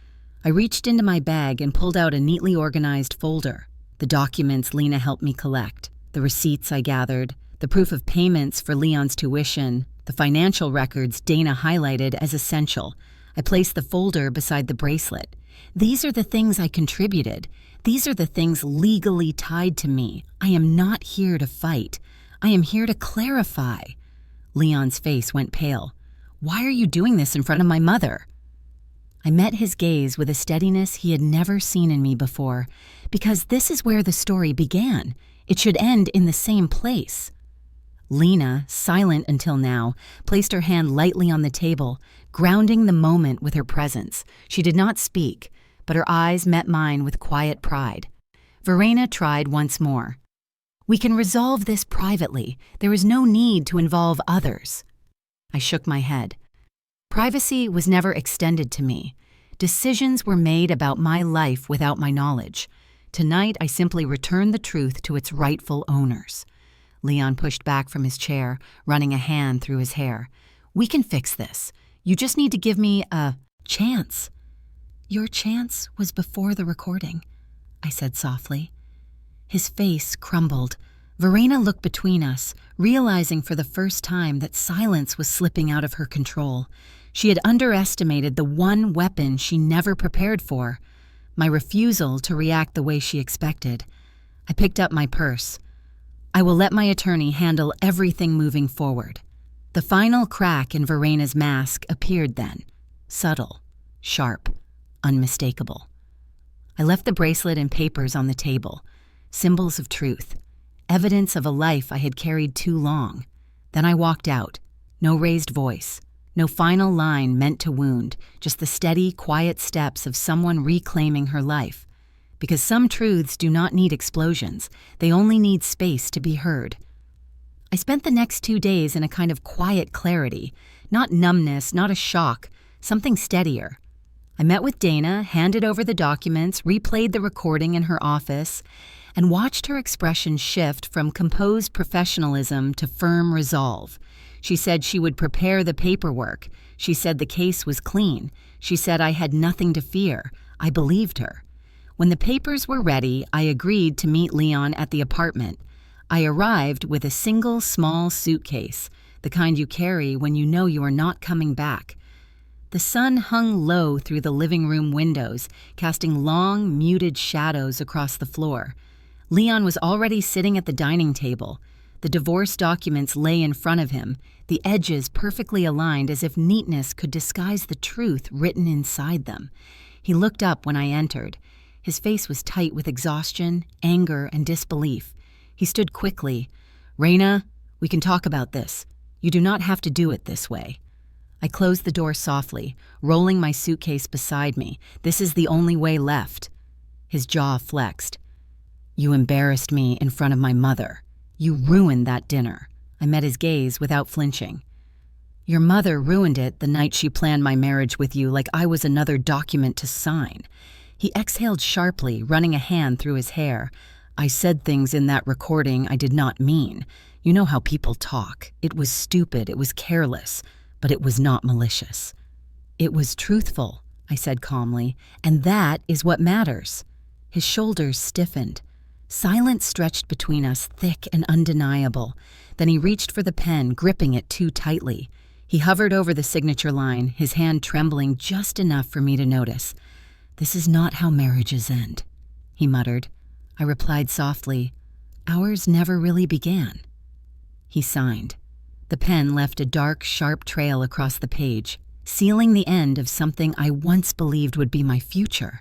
I reached into my bag and pulled out a neatly organized folder. The documents Lena helped me collect, the receipts I gathered, the proof of payments for Leon's tuition, the financial records Dana highlighted as essential. I placed the folder beside the bracelet. These are the things I contributed. These are the things legally tied to me. I am not here to fight. I am here to clarify. Leon's face went pale. "Why are you doing this in front of my mother?" I met his gaze with a steadiness he had never seen in me before, because this is where the story began. It should end in the same place. Lena, silent until now, placed her hand lightly on the table, grounding the moment with her presence. She did not speak, but her eyes met mine with quiet pride. Verena tried once more. "We can resolve this privately. There is no need to involve others." I shook my head. Privacy was never extended to me. Decisions were made about my life without my knowledge. Tonight, I simply returned the truth to its rightful owners. Leon pushed back from his chair, running a hand through his hair. "We can fix this. You just need to give me a chance." "Your chance was before the recording," I said softly. His face crumbled. Verena looked between us, realizing for the first time that silence was slipping out of her control. She had underestimated the one weapon she never prepared for, my refusal to react the way she expected. I picked up my purse. "I will let my attorney handle everything moving forward." The final crack in Verena's mask appeared then, subtle, sharp, unmistakable. I left the bracelet and papers on the table, symbols of truth, evidence of a life I had carried too long. Then I walked out, no raised voice, no final line meant to wound, just the steady, quiet steps of someone reclaiming her life. Because some truths do not need explosions, they only need space to be heard. I spent the next 2 days in a kind of quiet clarity, not numbness, not a shock, something steadier. I met with Dana, handed over the documents, replayed the recording in her office, and watched her expression shift from composed professionalism to firm resolve. She said she would prepare the paperwork. She said the case was clean. She said I had nothing to fear. I believed her. When the papers were ready, I agreed to meet Leon at the apartment. I arrived with a single small suitcase, the kind you carry when you know you are not coming back. The sun hung low through the living room windows, casting long, muted shadows across the floor. Leon was already sitting at the dining table. The divorce documents lay in front of him, the edges perfectly aligned as if neatness could disguise the truth written inside them. He looked up when I entered. His face was tight with exhaustion, anger, and disbelief. He stood quickly. "Raina, we can talk about this. You do not have to do it this way." I closed the door softly, rolling my suitcase beside me. "This is the only way left." His jaw flexed. "You embarrassed me in front of my mother. You ruined that dinner." I met his gaze without flinching. "Your mother ruined it the night she planned my marriage with you like I was another document to sign." He exhaled sharply, running a hand through his hair. "I said things in that recording I did not mean. You know how people talk. It was stupid, it was careless, but it was not malicious." "It was truthful," I said calmly, "and that is what matters." His shoulders stiffened. Silence stretched between us, thick and undeniable. Then he reached for the pen, gripping it too tightly. He hovered over the signature line, his hand trembling just enough for me to notice. "This is not how marriages end," he muttered. I replied softly, "Ours never really began." He signed. The pen left a dark, sharp trail across the page, sealing the end of something I once believed would be my future.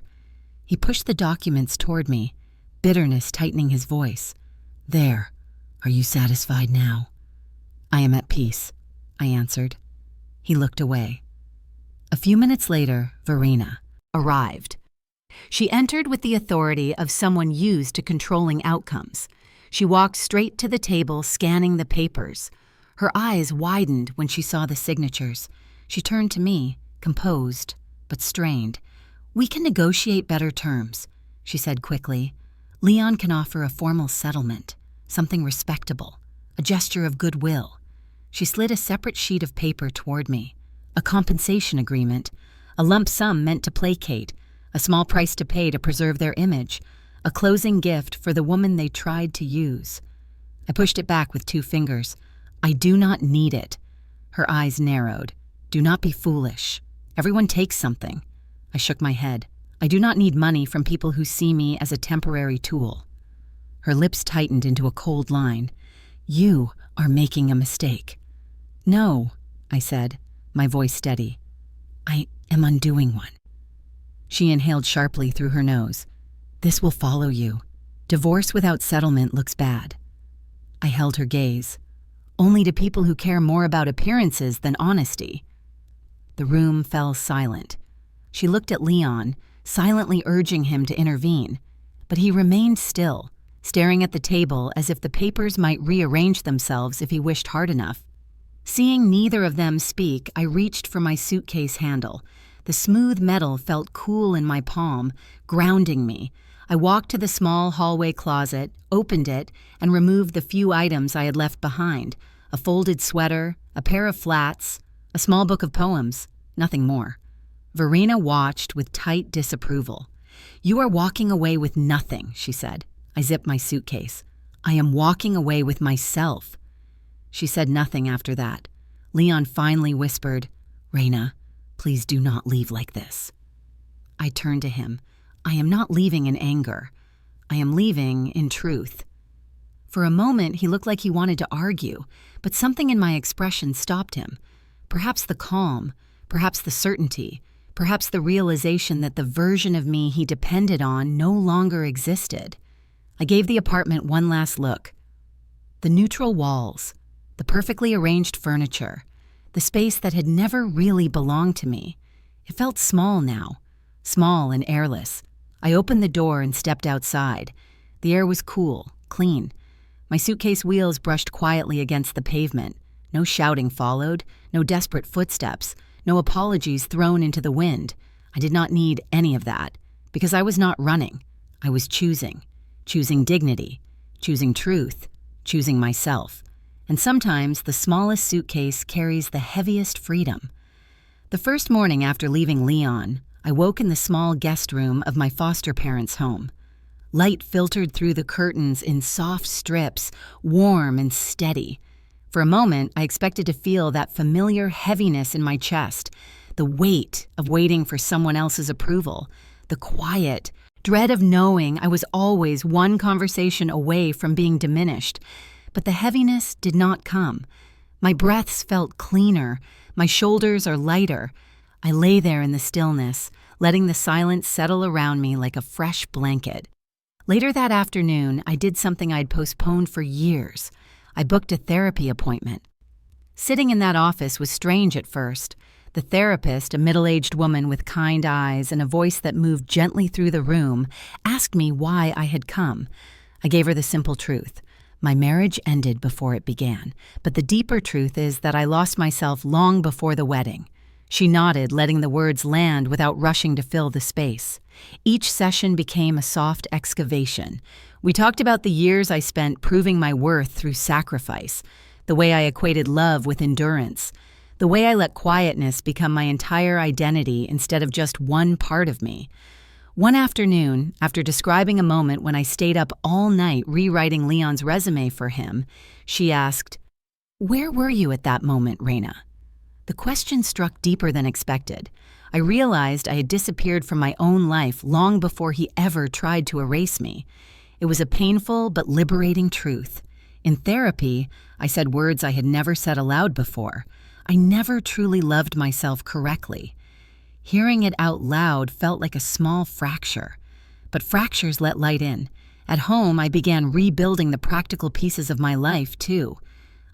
He pushed the documents toward me, bitterness tightening his voice. "There. Are you satisfied now?" "I am at peace," I answered. He looked away. A few minutes later, Verena arrived. She entered with the authority of someone used to controlling outcomes. She walked straight to the table, scanning the papers. Her eyes widened when she saw the signatures. She turned to me, composed, but strained. "We can negotiate better terms," she said quickly. "Leon can offer a formal settlement, something respectable, a gesture of goodwill." She slid a separate sheet of paper toward me. A compensation agreement, a lump sum meant to placate, a small price to pay to preserve their image, a closing gift for the woman they tried to use. I pushed it back with 2 fingers. "I do not need it." Her eyes narrowed. "Do not be foolish. Everyone takes something." I shook my head. "I do not need money from people who see me as a temporary tool." Her lips tightened into a cold line. "You are making a mistake." No, I said, my voice steady. I am undoing one. She inhaled sharply through her nose. This will follow you. Divorce without settlement looks bad. I held her gaze. Only to people who care more about appearances than honesty. The room fell silent. She looked at Leon, silently urging him to intervene, but he remained still, staring at the table as if the papers might rearrange themselves if he wished hard enough. Seeing neither of them speak, I reached for my suitcase handle. The smooth metal felt cool in my palm, grounding me. I walked to the small hallway closet, opened it, and removed the few items I had left behind: a folded sweater, a pair of flats, a small book of poems, nothing more. Verena watched with tight disapproval. You are walking away with nothing, she said. I zipped my suitcase. I am walking away with myself. She said nothing after that. Leon finally whispered, Raina, please do not leave like this. I turned to him. I am not leaving in anger. I am leaving in truth. For a moment, he looked like he wanted to argue, but something in my expression stopped him. Perhaps the calm, perhaps the certainty, perhaps the realization that the version of me he depended on no longer existed. I gave the apartment one last look. The neutral walls, the perfectly arranged furniture, the space that had never really belonged to me. It felt small now, small and airless. I opened the door and stepped outside. The air was cool, clean. My suitcase wheels brushed quietly against the pavement. No shouting followed, no desperate footsteps, no apologies thrown into the wind. I did not need any of that, because I was not running. I was choosing dignity, choosing truth, choosing myself. And sometimes the smallest suitcase carries the heaviest freedom. The first morning after leaving Leon, I woke in the small guest room of my foster parents' home. Light filtered through the curtains in soft strips, warm and steady. For a moment, I expected to feel that familiar heaviness in my chest, the weight of waiting for someone else's approval, the quiet dread of knowing I was always one conversation away from being diminished. But the heaviness did not come. My breaths felt cleaner, my shoulders are lighter. I lay there in the stillness, letting the silence settle around me like a fresh blanket. Later that afternoon, I did something I'd postponed for years. I booked a therapy appointment. Sitting in that office was strange at first. The therapist, a middle-aged woman with kind eyes and a voice that moved gently through the room, asked me why I had come. I gave her the simple truth. My marriage ended before it began, but the deeper truth is that I lost myself long before the wedding. She nodded, letting the words land without rushing to fill the space. Each session became a soft excavation. We talked about the years I spent proving my worth through sacrifice, the way I equated love with endurance, the way I let quietness become my entire identity instead of just one part of me. One afternoon, after describing a moment when I stayed up all night rewriting Leon's resume for him, she asked, "Where were you at that moment, Raina?" The question struck deeper than expected. I realized I had disappeared from my own life long before he ever tried to erase me. It was a painful but liberating truth. In therapy, I said words I had never said aloud before. I never truly loved myself correctly. Hearing it out loud felt like a small fracture. But fractures let light in. At home, I began rebuilding the practical pieces of my life, too.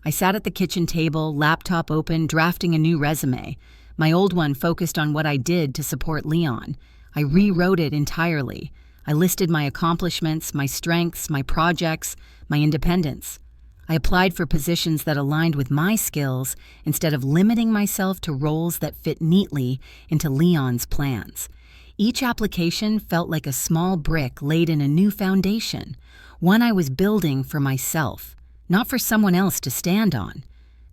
I sat at the kitchen table, laptop open, drafting a new resume. My old one focused on what I did to support Leon. I rewrote it entirely. I listed my accomplishments, my strengths, my projects, my independence. I applied for positions that aligned with my skills instead of limiting myself to roles that fit neatly into Leon's plans. Each application felt like a small brick laid in a new foundation, one I was building for myself, not for someone else to stand on.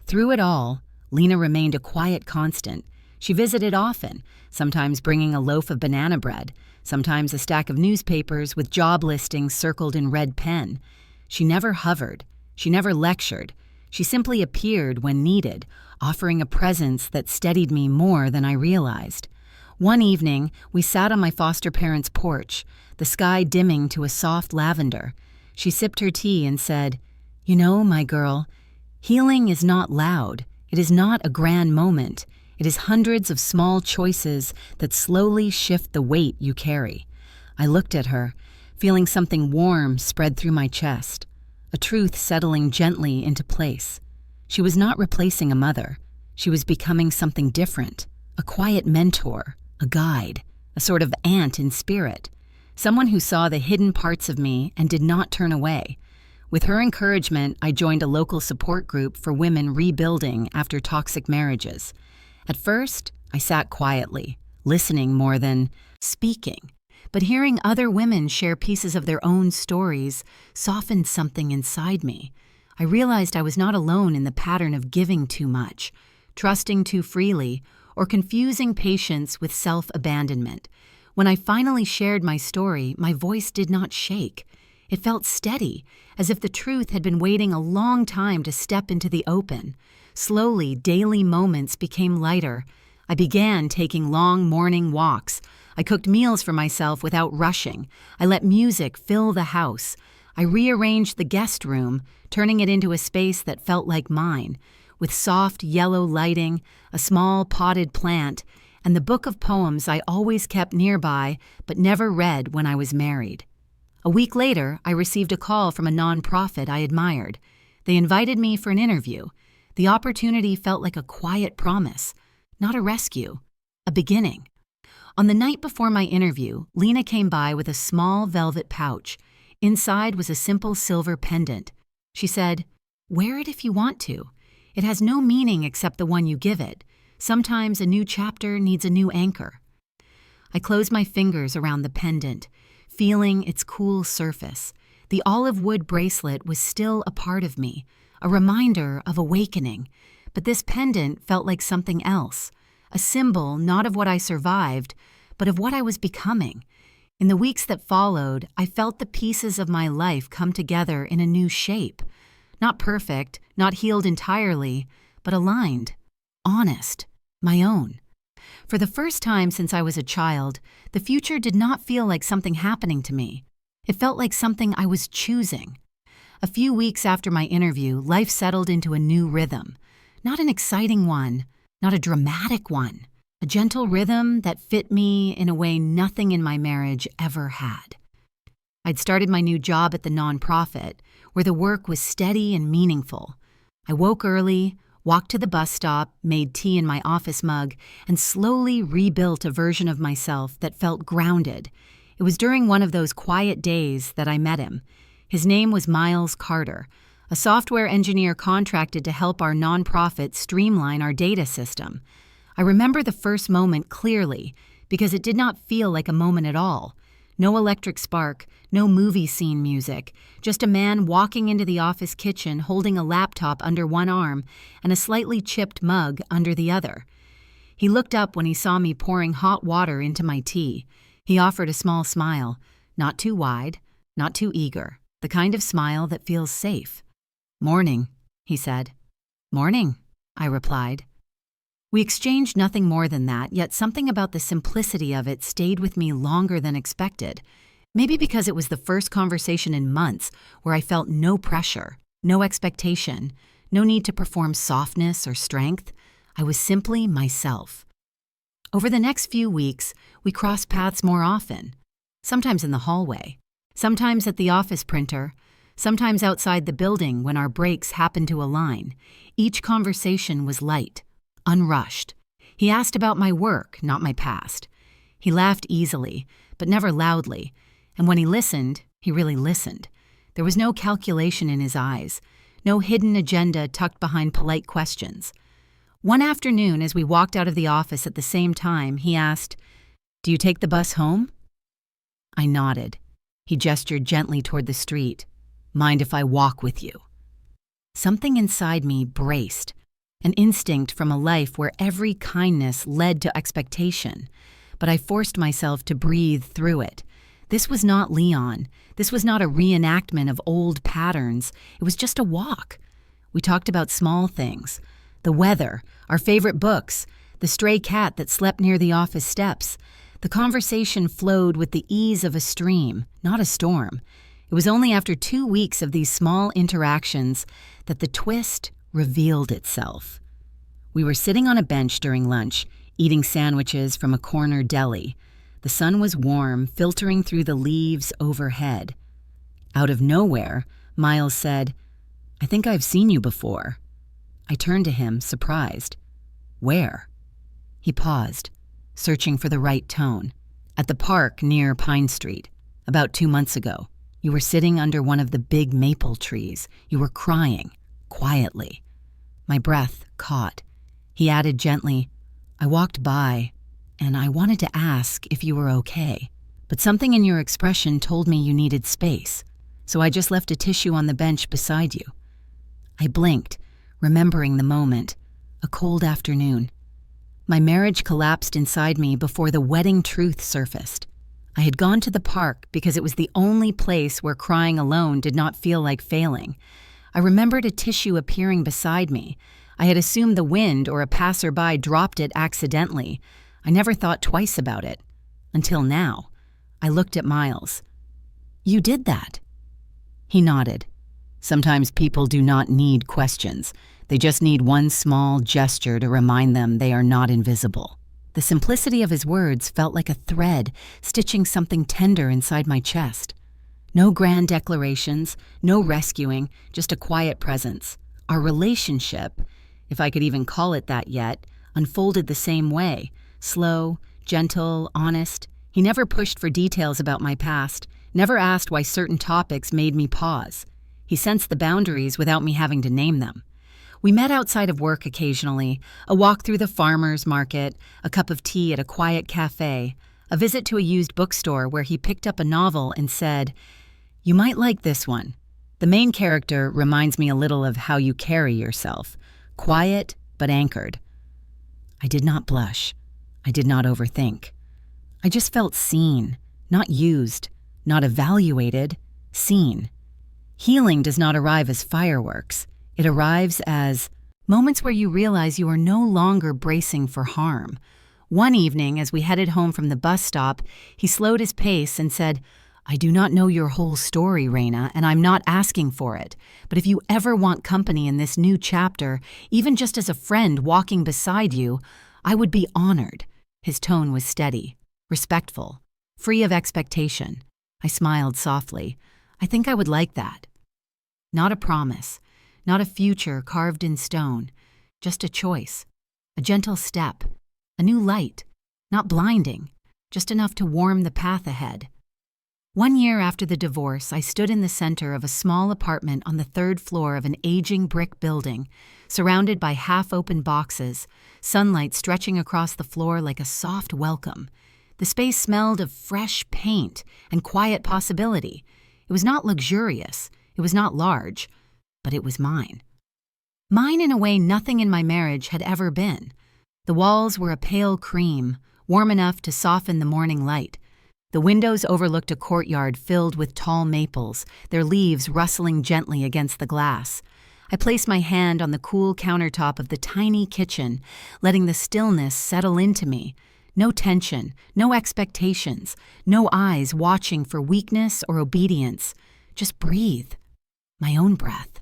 Through it all, Lena remained a quiet constant. She visited often, sometimes bringing a loaf of banana bread, sometimes a stack of newspapers with job listings circled in red pen. She never hovered. She never lectured. She simply appeared when needed, offering a presence that steadied me more than I realized. One evening, we sat on my foster parents' porch, the sky dimming to a soft lavender. She sipped her tea and said, "You know, my girl, healing is not loud. It is not a grand moment. It is hundreds of small choices that slowly shift the weight you carry. I looked at her, feeling something warm spread through my chest, a truth settling gently into place. She was not replacing a mother. She was becoming something different, a quiet mentor, a guide, a sort of aunt in spirit, someone who saw the hidden parts of me and did not turn away. With her encouragement, I joined a local support group for women rebuilding after toxic marriages. At first, I sat quietly, listening more than speaking. But hearing other women share pieces of their own stories softened something inside me. I realized I was not alone in the pattern of giving too much, trusting too freely, or confusing patience with self-abandonment. When I finally shared my story, my voice did not shake. It felt steady, as if the truth had been waiting a long time to step into the open. Slowly, daily moments became lighter. I began taking long morning walks. I cooked meals for myself without rushing. I let music fill the house. I rearranged the guest room, turning it into a space that felt like mine, with soft yellow lighting, a small potted plant, and the book of poems I always kept nearby but never read when I was married. A week later, I received a call from a nonprofit I admired. They invited me for an interview. The opportunity felt like a quiet promise, not a rescue, a beginning. On the night before my interview, Lena came by with a small velvet pouch. Inside was a simple silver pendant. She said, "Wear it if you want to. It has no meaning except the one you give it. Sometimes a new chapter needs a new anchor." I closed my fingers around the pendant, feeling its cool surface. The olive wood bracelet was still a part of me, a reminder of awakening. But this pendant felt like something else, a symbol not of what I survived, but of what I was becoming. In the weeks that followed, I felt the pieces of my life come together in a new shape. Not perfect, not healed entirely, but aligned, honest, my own. For the first time since I was a child, the future did not feel like something happening to me. It felt like something I was choosing. A few weeks after my interview, life settled into a new rhythm. Not an exciting one, not a dramatic one. A gentle rhythm that fit me in a way nothing in my marriage ever had. I'd started my new job at the nonprofit, where the work was steady and meaningful. I woke early, walked to the bus stop, made tea in my office mug, and slowly rebuilt a version of myself that felt grounded. It was during one of those quiet days that I met him. His name was Miles Carter, a software engineer contracted to help our nonprofit streamline our data system. I remember the first moment clearly because it did not feel like a moment at all. No electric spark, no movie scene music, just a man walking into the office kitchen holding a laptop under one arm and a slightly chipped mug under the other. He looked up when he saw me pouring hot water into my tea. He offered a small smile, not too wide, not too eager, the kind of smile that feels safe. "Morning," he said. "Morning," I replied. We exchanged nothing more than that, yet something about the simplicity of it stayed with me longer than expected. Maybe because it was the first conversation in months where I felt no pressure, no expectation, no need to perform softness or strength. I was simply myself. Over the next few weeks, we crossed paths more often. Sometimes in the hallway, sometimes at the office printer, sometimes outside the building when our breaks happened to align. Each conversation was light, unrushed. He asked about my work, not my past. He laughed easily, but never loudly, and when he listened, he really listened. There was no calculation in his eyes, no hidden agenda tucked behind polite questions. One afternoon, as we walked out of the office at the same time, he asked, "Do you take the bus home?" I nodded. He gestured gently toward the street. "Mind if I walk with you?" Something inside me braced. An instinct from a life where every kindness led to expectation, but I forced myself to breathe through it. This was not Leon. This was not a reenactment of old patterns. It was just a walk. We talked about small things, the weather, our favorite books, the stray cat that slept near the office steps. The conversation flowed with the ease of a stream, not a storm. It was only after 2 weeks of these small interactions that the twist revealed itself. We were sitting on a bench during lunch, eating sandwiches from a corner deli. The sun was warm, filtering through the leaves overhead. Out of nowhere, Miles said, "I think I've seen you before." I turned to him, surprised. "Where?" He paused, searching for the right tone. "At the park near Pine Street. About 2 months ago. You were sitting under one of the big maple trees. You were crying, quietly." My breath caught. He added gently, "I walked by, and I wanted to ask if you were okay. But something in your expression told me you needed space, so I just left a tissue on the bench beside you." I blinked, remembering the moment, a cold afternoon. My marriage collapsed inside me before the wedding truth surfaced. I had gone to the park because it was the only place where crying alone did not feel like failing. I remembered a tissue appearing beside me. I had assumed the wind or a passerby dropped it accidentally. I never thought twice about it. Until now. I looked at Miles. "You did that?" He nodded. Sometimes people do not need questions. They just need one small gesture to remind them they are not invisible. The simplicity of his words felt like a thread stitching something tender inside my chest. No grand declarations, no rescuing, just a quiet presence. Our relationship, if I could even call it that yet, unfolded the same way. Slow, gentle, honest. He never pushed for details about my past, never asked why certain topics made me pause. He sensed the boundaries without me having to name them. We met outside of work occasionally, a walk through the farmer's market, a cup of tea at a quiet cafe, a visit to a used bookstore where he picked up a novel and said, "You might like this one. The main character reminds me a little of how you carry yourself, quiet but anchored." I did not blush. I did not overthink. I just felt seen, not used, not evaluated, seen. Healing does not arrive as fireworks. It arrives as moments where you realize you are no longer bracing for harm. One evening, as we headed home from the bus stop, he slowed his pace and said, "I do not know your whole story, Raina, and I'm not asking for it. But if you ever want company in this new chapter, even just as a friend walking beside you, I would be honored." His tone was steady, respectful, free of expectation. I smiled softly. I think I would like that. Not a promise. Not a future carved in stone, just a choice, a gentle step, a new light, not blinding, just enough to warm the path ahead. 1 year after the divorce, I stood in the center of a small apartment on the 3rd floor of an aging brick building, surrounded by half-open boxes, sunlight stretching across the floor like a soft welcome. The space smelled of fresh paint and quiet possibility. It was not luxurious, it was not large, but it was mine. Mine in a way nothing in my marriage had ever been. The walls were a pale cream, warm enough to soften the morning light. The windows overlooked a courtyard filled with tall maples, their leaves rustling gently against the glass. I placed my hand on the cool countertop of the tiny kitchen, letting the stillness settle into me. No tension, no expectations, no eyes watching for weakness or obedience. Just breathe. My own breath.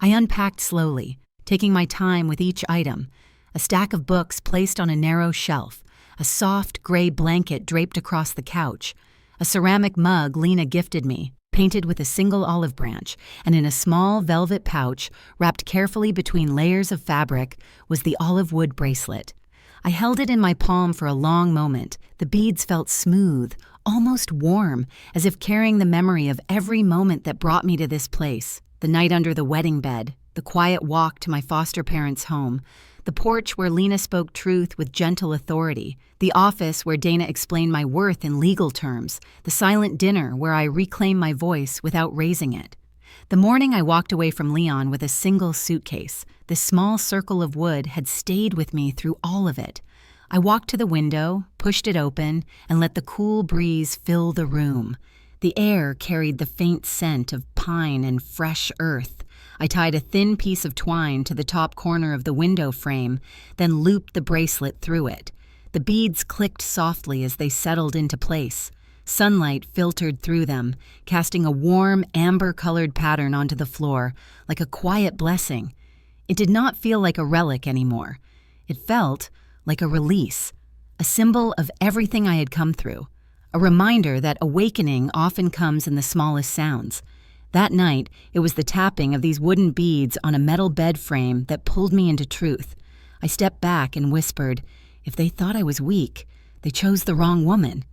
I unpacked slowly, taking my time with each item. A stack of books placed on a narrow shelf, a soft gray blanket draped across the couch, a ceramic mug Lena gifted me, painted with a single olive branch, and in a small velvet pouch, wrapped carefully between layers of fabric, was the olive wood bracelet. I held it in my palm for a long moment. The beads felt smooth, almost warm, as if carrying the memory of every moment that brought me to this place. The night under the wedding bed, the quiet walk to my foster parents' home, the porch where Lena spoke truth with gentle authority, the office where Dana explained my worth in legal terms, the silent dinner where I reclaimed my voice without raising it. The morning I walked away from Leon with a single suitcase, this small circle of wood had stayed with me through all of it. I walked to the window, pushed it open, and let the cool breeze fill the room. The air carried the faint scent of pine and fresh earth. I tied a thin piece of twine to the top corner of the window frame, then looped the bracelet through it. The beads clicked softly as they settled into place. Sunlight filtered through them, casting a warm, amber-colored pattern onto the floor, like a quiet blessing. It did not feel like a relic anymore. It felt like a release, a symbol of everything I had come through, a reminder that awakening often comes in the smallest sounds. That night, it was the tapping of these wooden beads on a metal bed frame that pulled me into truth. I stepped back and whispered, "If they thought I was weak, they chose the wrong woman."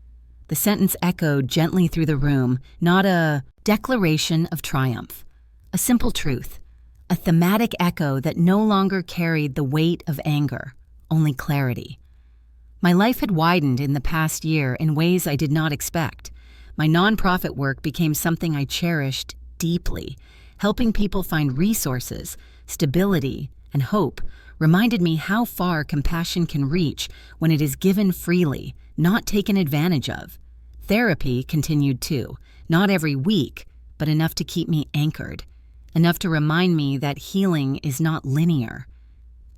The sentence echoed gently through the room, not a declaration of triumph, a simple truth, a thematic echo that no longer carried the weight of anger, only clarity. My life had widened in the past year in ways I did not expect. My nonprofit work became something I cherished deeply. Helping people find resources, stability, and hope reminded me how far compassion can reach when it is given freely, not taken advantage of. Therapy continued too, not every week, but enough to keep me anchored, enough to remind me that healing is not linear.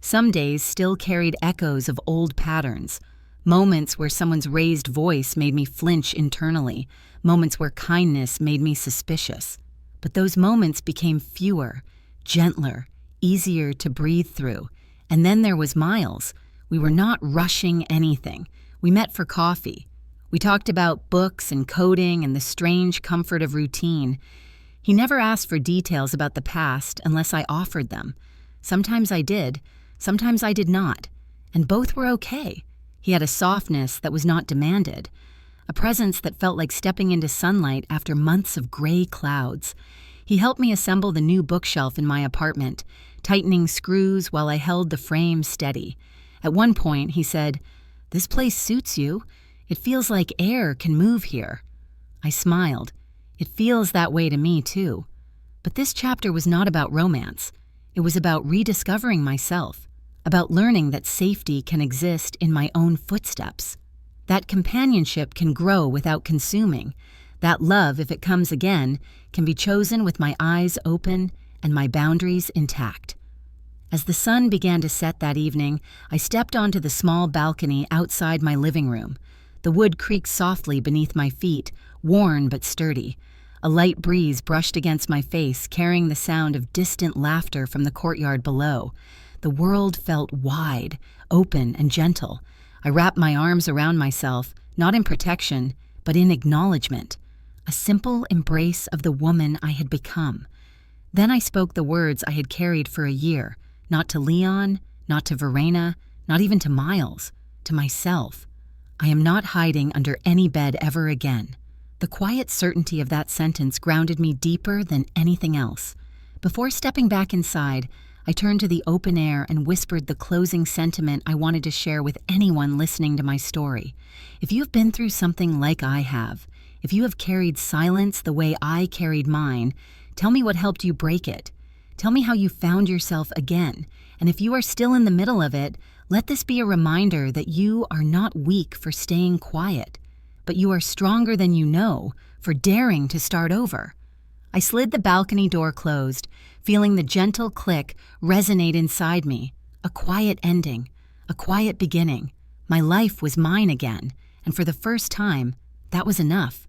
Some days still carried echoes of old patterns, moments where someone's raised voice made me flinch internally, moments where kindness made me suspicious. But those moments became fewer, gentler, easier to breathe through. And then there was Miles. We were not rushing anything. We met for coffee. We talked about books and coding and the strange comfort of routine. He never asked for details about the past unless I offered them. Sometimes I did, sometimes I did not. And both were okay. He had a softness that was not demanded, a presence that felt like stepping into sunlight after months of gray clouds. He helped me assemble the new bookshelf in my apartment, tightening screws while I held the frame steady. At one point, he said, "This place suits you. It feels like air can move here." I smiled. It feels that way to me, too. But this chapter was not about romance. It was about rediscovering myself, about learning that safety can exist in my own footsteps, that companionship can grow without consuming, that love, if it comes again, can be chosen with my eyes open and my boundaries intact. As the sun began to set that evening, I stepped onto the small balcony outside my living room. The wood creaked softly beneath my feet, worn but sturdy. A light breeze brushed against my face, carrying the sound of distant laughter from the courtyard below. The world felt wide, open, and gentle. I wrapped my arms around myself, not in protection, but in acknowledgement, a simple embrace of the woman I had become. Then I spoke the words I had carried for a year, not to Leon, not to Verena, not even to Miles, to myself. I am not hiding under any bed ever again. The quiet certainty of that sentence grounded me deeper than anything else. Before stepping back inside, I turned to the open air and whispered the closing sentiment I wanted to share with anyone listening to my story. If you have been through something like I have, if you have carried silence the way I carried mine, tell me what helped you break it. Tell me how you found yourself again. And if you are still in the middle of it, let this be a reminder that you are not weak for staying quiet, but you are stronger than you know for daring to start over. I slid the balcony door closed, feeling the gentle click resonate inside me. A quiet ending, a quiet beginning. My life was mine again, and for the first time, that was enough.